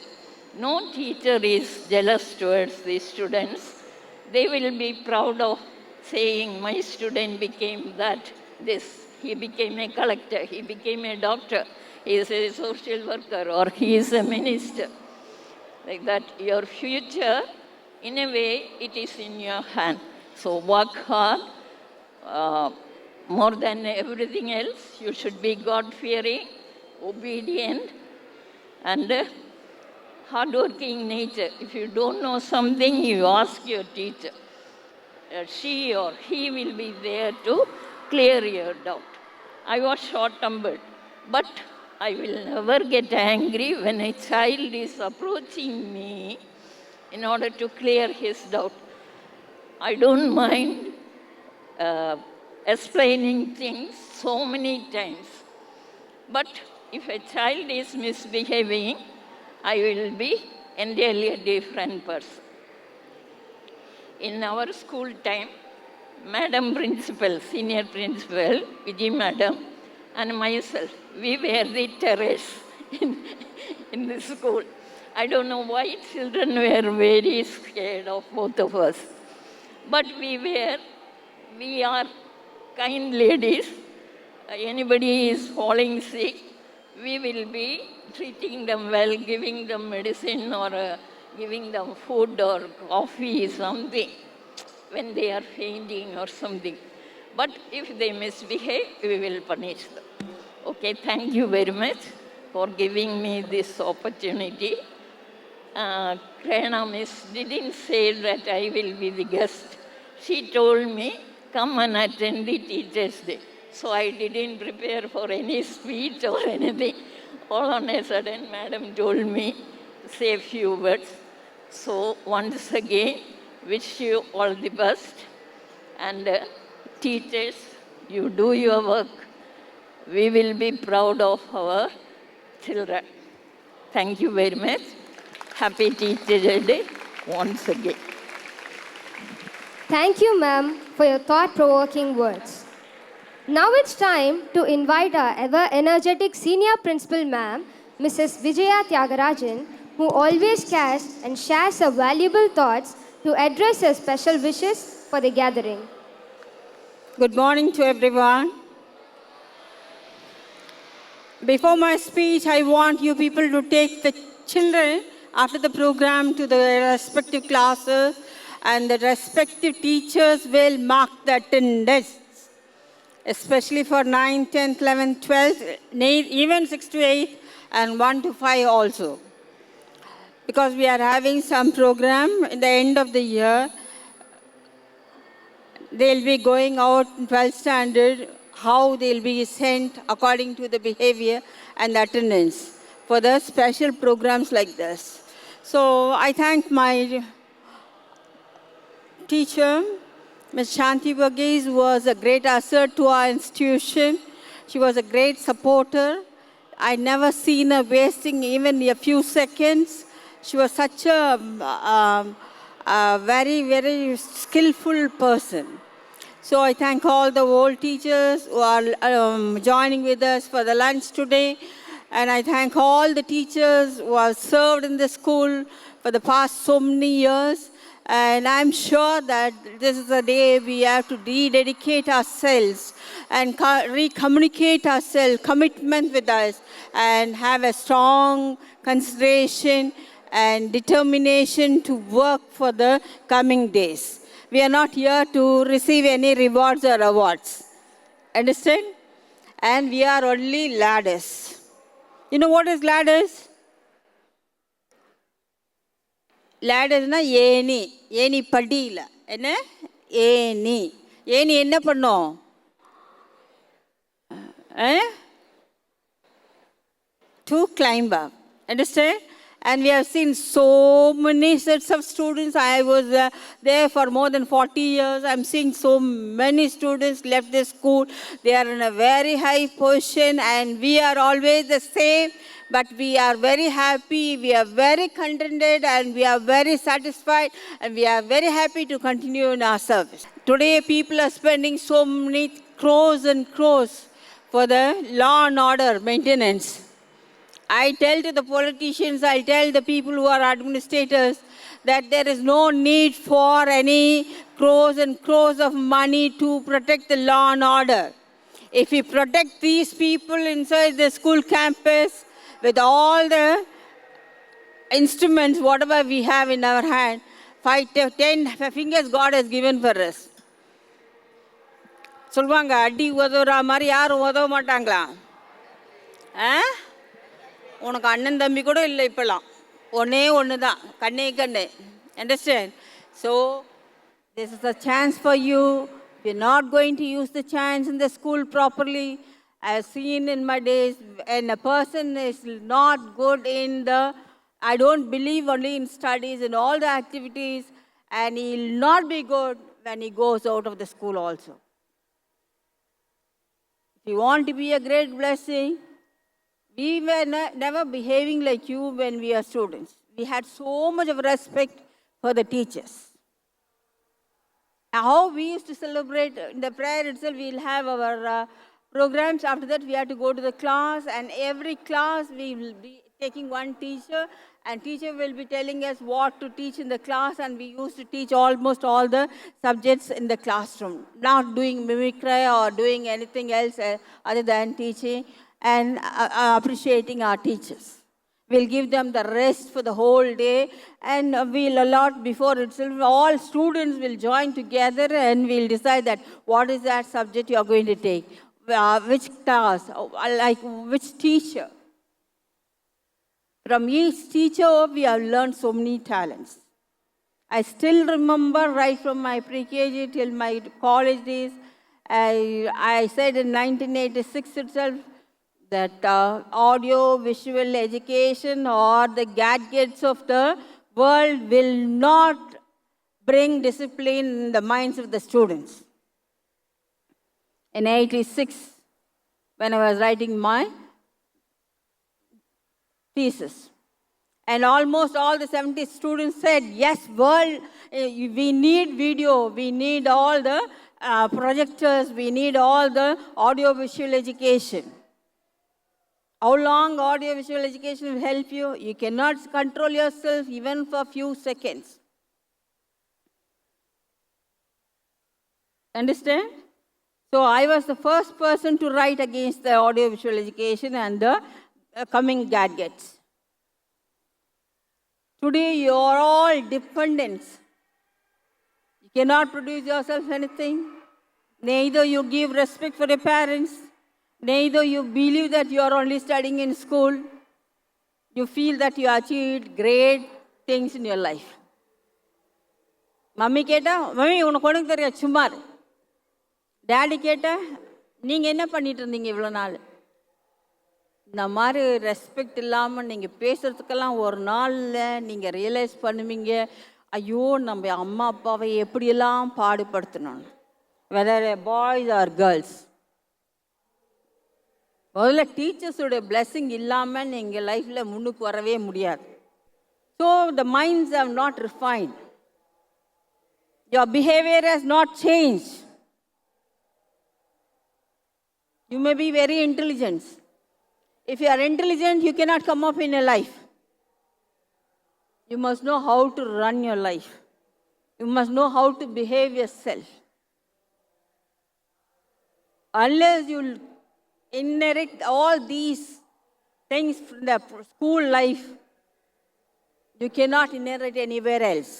No teacher is jealous towards the students. They will be proud of saying, my student became that, this. He became a collector, he became a doctor, he is a social worker, or he is a minister. Like that, your future, in a way, it is in your hand. So work hard. More than everything else, you should be God-fearing, obedient, and hard-working nature. If you don't know something, you ask your teacher. She or he will be there to clear your doubt. I was short-tempered, but I will never get angry when a child is approaching me in order to clear his doubt. I don't mind explaining things so many times. But if a child is misbehaving, I will be entirely a different person. In our school time, Madam Principal, Senior Principal, Vijay Madam, and myself, we were the terrors in the school. I don't know why children were very scared of both of us. But we are kind ladies. Anybody is falling sick, we will be treating them well, giving them medicine or giving them food or coffee, something, when they are fainting or something. But if they misbehave, we will punish them. Okay, thank you very much for giving me this opportunity. Krena Miss didn't say that I will be the guest. She told me, come and attend the Teachers' Day. So I didn't prepare for any speech or anything. All on a sudden, Madam told me, say a few words. So once again, wish you all the best. And teachers, you do your work. We will be proud of our children. Thank you very much. Happy Teachers' Day once again. Thank you, ma'am, for your thought-provoking words. Now it's time to invite our ever-energetic senior principal, ma'am, Mrs. Vijaya Tyagarajan, who always cares and shares her valuable thoughts to address her special wishes for the gathering. Good morning to everyone. Before my speech, I want you people to take the children after the program to their respective classes, and the respective teachers will mark the attendance, especially for 9th, 10th, 11th, 12th, even 6 to 8 and 1 to 5 also. Because we are having some program in the end of the year, they'll be going out in 12th standard, how they'll be sent according to the behavior and the attendance for the special programs like this. So I thank my teacher, Ms. Shanti Varghese, was a great asset to our institution. She was a great supporter I never seen her wasting even a few seconds. She was such a very, very skillful person. So I thank all the old teachers who are joining with us for the lunch today. And I thank all the teachers who have served in the school for the past so many years. And I'm sure that this is a day we have to rededicate ourselves and recommunicate ourselves, commitment with us, and have a strong consideration and determination to work for the coming days. We are not here to receive any rewards or awards. Understand? And we are only ladders. You know what is ladders? லேடர்னா ஏணி ஏணி படியில் என்ன ஏணி ஏணி என்ன பண்ணும் to climb up. Understand? And we have seen so many sets of students. I was there for more than 40 years. I'm seeing so many students left the school. They are in a very high position and we are always the same. But we are very happy, we are very contented and we are very satisfied and we are very happy to continue in our service. Today people are spending so many crores and crores for the law and order maintenance. I tell to the politicians, I tell the people who are administrators that there is no need for any crores and crores of money to protect the law and order. If we protect these people inside the school campus with all the instruments, whatever we have in our hand, 10 fingers God has given for us. சொல்லுவாங்க அடி உதவுற மாதிரி யாரும் உதவ மாட்டாங்களா உனக்கு அண்ணன் தம்பி கூட இல்லை இப்போலாம் ஒன்றே ஒன்று தான் கண்ணே கண்ணு understand so this is a chance for you we are not going to use the chance in the school properly I have seen in my days when a person is not good in the, I don't believe only in studies and all the activities, and he will not be good when he goes out of the school also. If you want to be a great blessing, we were never behaving like you when we are students. We had so much of respect for the teachers. How we used to celebrate in the prayer itself, we will have our programs. After that, we have to go to the class, and every class we will be taking one teacher, and teacher will be telling us what to teach in the class, and we used to teach almost all the subjects in the classroom, not doing mimicry or doing anything else other than teaching and appreciating our teachers. We'll give them the rest for the whole day, and we'll allot before itself. All students will join together, and we'll decide that what is that subject you are going to take. Which class, like which teacher. From each teacher, we have learned so many talents. I still remember right from my pre-KG till my college days, I said in 1986 itself that audio, visual education or the gadgets of the world will not bring discipline in the minds of the students. In 86, when I was writing my thesis, and almost all the 70 students said, yes, world, we need video, we need all the projectors, we need all the audio-visual education. How long audio-visual education will help you? You cannot control yourself even for a few seconds. Understand? So I was the first person to write against the audio-visual education and the coming gadgets. Today you are all dependents. You cannot produce yourself anything. Neither you give respect for your parents. Neither you believe that you are only studying in school. You feel that you achieved great things in your life. Mummy keta, mummy உனக்கு ஒண்ணும் தெரியாது சும்மா இரு. Daddy கேட்டால் நீங்கள் என்ன பண்ணிட்டு இருந்தீங்க இவ்வளோ நாள் இந்த மாதிரி ரெஸ்பெக்ட் இல்லாமல் நீங்கள் பேசுகிறதுக்கெல்லாம் ஒரு நாளில் நீங்கள் ரியலைஸ் பண்ணுவீங்க ஐயோ நம்ம அம்மா அப்பாவை எப்படியெல்லாம் பாடுபடுத்தணும் வெதர் பாய்ஸ் ஆர் கேர்ள்ஸ் முதல்ல டீச்சர்ஸோட blessing இல்லாமல் எங்கள் லைஃப்பில் முன்னுக்கு வரவே முடியாது. So the minds have not refined. Your behavior has not changed. You may be very intelligent. If you are intelligent, you cannot come up in your life. You must know how to run your life. You must know how to behave yourself. Unless you inherit all these things from the school life, you cannot inherit anywhere else.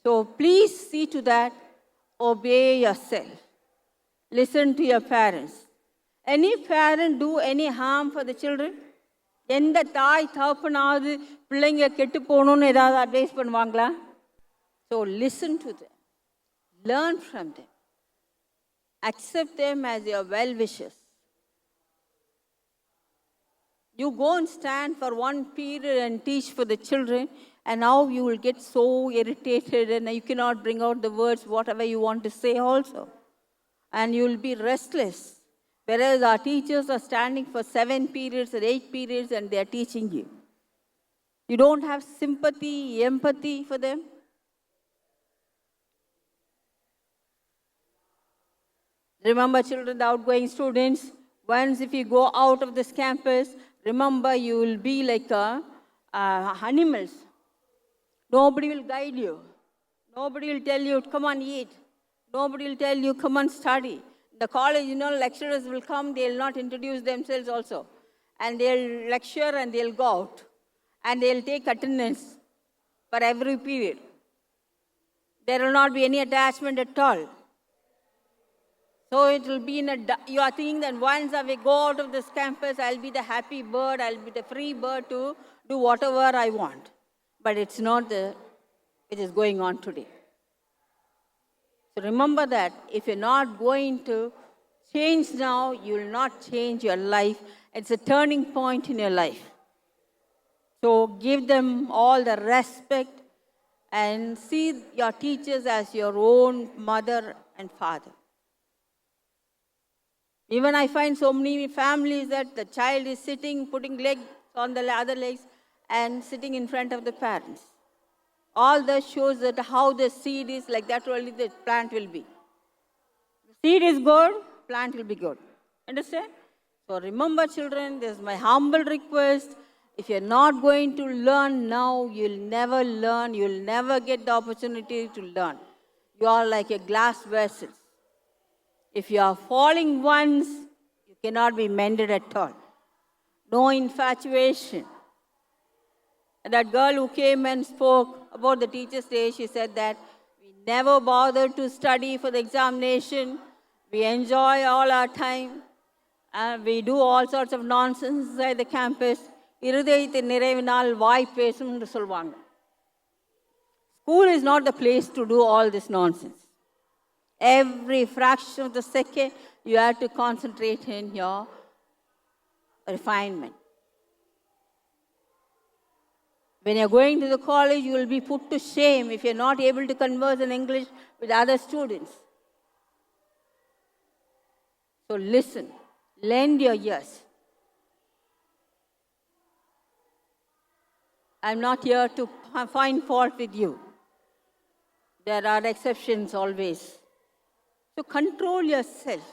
So please see to that, obey yourself. Listen to your parents. Any parent do any harm for the children? எந்த தாய் தகப்பனாவது பிள்ளைங்க கெட்டு போகணுன்னு ஏதாவது advice பண்ணுவாங்களா? So listen to them. Learn from them. Accept them as your well-wishers. You go and stand for one period and teach for the children, and now you will get so irritated and you cannot bring out the words, whatever you want to say also. And you will be restless. Whereas our teachers are standing for 7 periods or 8 periods and they are teaching you. You don't have sympathy, empathy for them. Remember, children, the outgoing students, once if you go out of this campus, remember you will be like animals. Nobody will guide you. Nobody will tell you, come on, eat. Nobody will tell you, come on, study. The college, lecturers will come, they'll not introduce themselves also. And they'll lecture and they'll go out. And they'll take attendance for every period. There will not be any attachment at all. So it will be you are thinking that once I go out of this campus, I'll be the happy bird, I'll be the free bird to do whatever I want. But it's not it is going on today. So remember that if you're not going to change now, you will not change your life. It's a turning point in your life. So give them all the respect and see your teachers as your own mother and father. Even I find so many families that the child is sitting, putting legs on the other legs and sitting in front of the parents. All this shows that how the seed is, like that only the plant will be. Seed is good, plant will be good. Understand? So remember, children, this is my humble request. If you're not going to learn now, you'll never learn. You'll never get the opportunity to learn. You are like a glass vessel. If you are falling once, you cannot be mended at all. No infatuation. And that girl who came and spoke about the Teacher's Day, she said that we never bothered to study for the examination. We enjoy all our time. And we do all sorts of nonsense inside the campus. இருதயத்தின் நிறைவினால் வாய் பேசும்னு சொல்வாங்க. School is not the place to do all this nonsense. Every fraction of the second, you have to concentrate in your refinement. When you're going to the college, you will be put to shame if you're not able to converse in English with other students. So listen, lend your ears. I'm not here to find fault with you. There are exceptions always. So control yourself.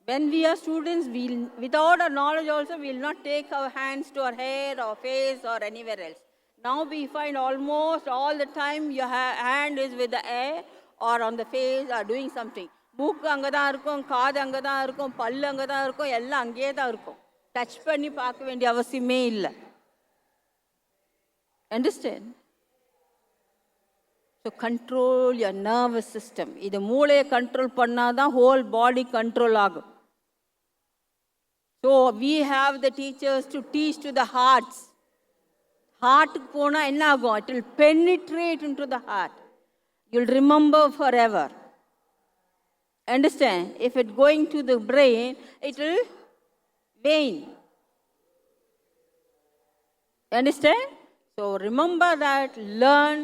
When we are students, without our knowledge also, we will not take our hands to our head or face or anywhere else. Now we find almost all the time your hand is with the air or on the face or doing something. மூக்கு அங்கே தான் இருக்கும், காது அங்கே தான் இருக்கும், பல்லு அங்கே தான் இருக்கும், எல்லாம் அங்கேயே தான் இருக்கும். டச் பண்ணி பார்க்க வேண்டிய அவசியமே இல்லை. Understand? So control your nervous system. இது மூளையை கண்ட்ரோல் பண்ணாதான் whole body control ஆகும். So we have the teachers to teach to the hearts. Heartuக்கு போனால் என்ன ஆகும்? It will penetrate into the heart. You'll remember forever. Understand? If it's going to the brain, it will wane. Understand? So remember that, learn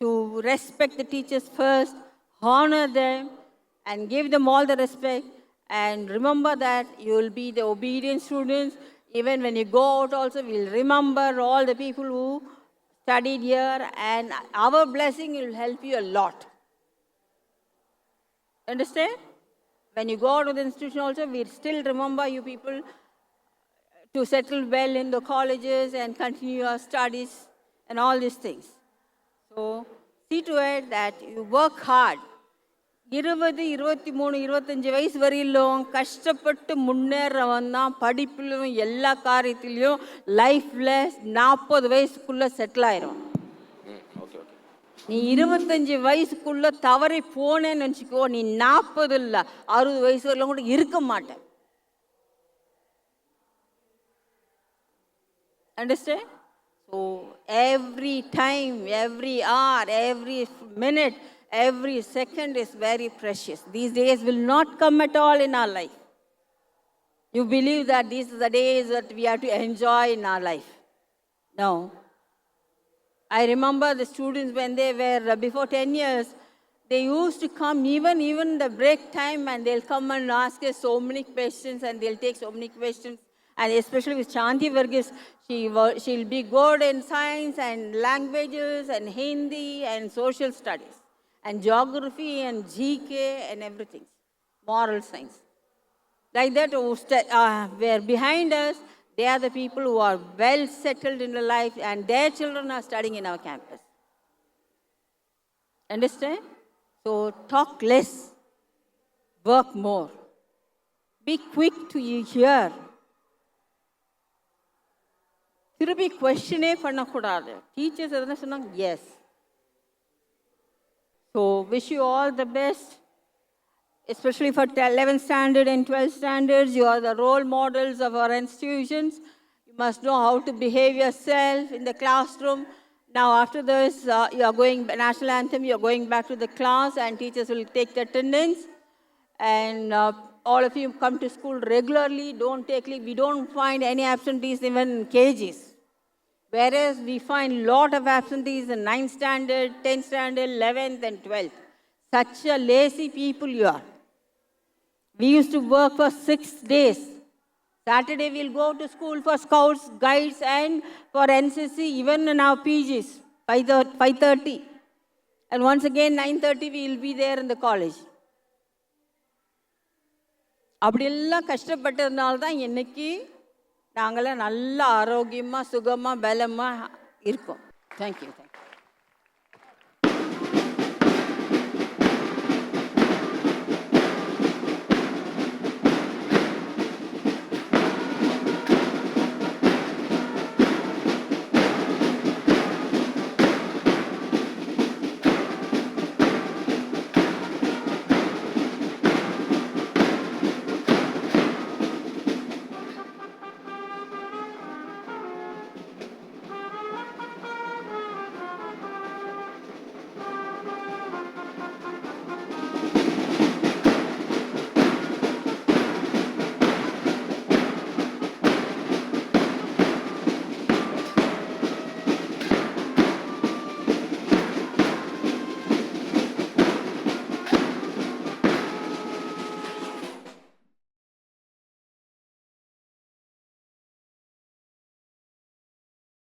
to respect the teachers first, honor them, and give them all the respect. And remember that you will be the obedient students. Even when you go out also, we'll remember all the people who studied here, and our blessing will help you a lot. Understand? When you go out of the institution also, we'll still remember you people to settle well in the colleges and continue your studies and all these things. So, see to it that you work hard. 20, 23, 25 வயசு வரையிலும் கஷ்டப்பட்டு முன்னேறவன் தான் படிப்பிலும் எல்லா காரியத்திலையும் லைஃப்பில் 40 வயசுக்குள்ளே settle ஆயிரும். நீ 25 வயசுக்குள்ளே தவறி போனேன்னு நினச்சிக்கோ, நீ 40 இல்லை 60 வயசு வரலாம் கூட இருக்க மாட்டேன். Understand? So every time, every hour, every minute, every second is very precious. These days will not come at all in our life. You believe that these are the days that we have to enjoy in our life. No. I remember the students when they were before 10 years, they used to come even the break time, and they'll come and ask us so many questions, and they'll take so many questions. And especially with Shanti Varghese, she'll be good in science and languages and Hindi and social studies and geography and GK and everything, moral science. Like that, where behind us, they are the people who are well settled in their life, and their children are studying in our campus. Understand? So talk less, work more. Be quick to hear. திருப்பி கொஸ்டினே பண்ணக்கூடாது. Teachers எதுனா சொன்னாங்க, yes. So wish you all the best, especially for 11th standard and 12th standards. You are the role models of our institutions. You must know how to behave yourself in the classroom. Now after this, you are going national anthem, you are going back to the class, and teachers will take the attendance. And all of you come to school regularly, don't take leave. We don't find any absentees even in KGs. Whereas we find lot of absentees in 9th standard, 10th standard, 11th and 12th. Such a lazy people you are. We used to work for 6 days. Saturday we'll go to school for scouts, guides, and for NCC, even in our PGs, 5:30. And once again, 9:30 we'll be there in the college. அப்படியெல்லாம் கஷ்டப்பட்டதுனால தான் இன்னைக்கு நாங்களாம் நல்ல ஆரோக்கியமாக சுகமாக பலமாக இருக்கோம். Thank you.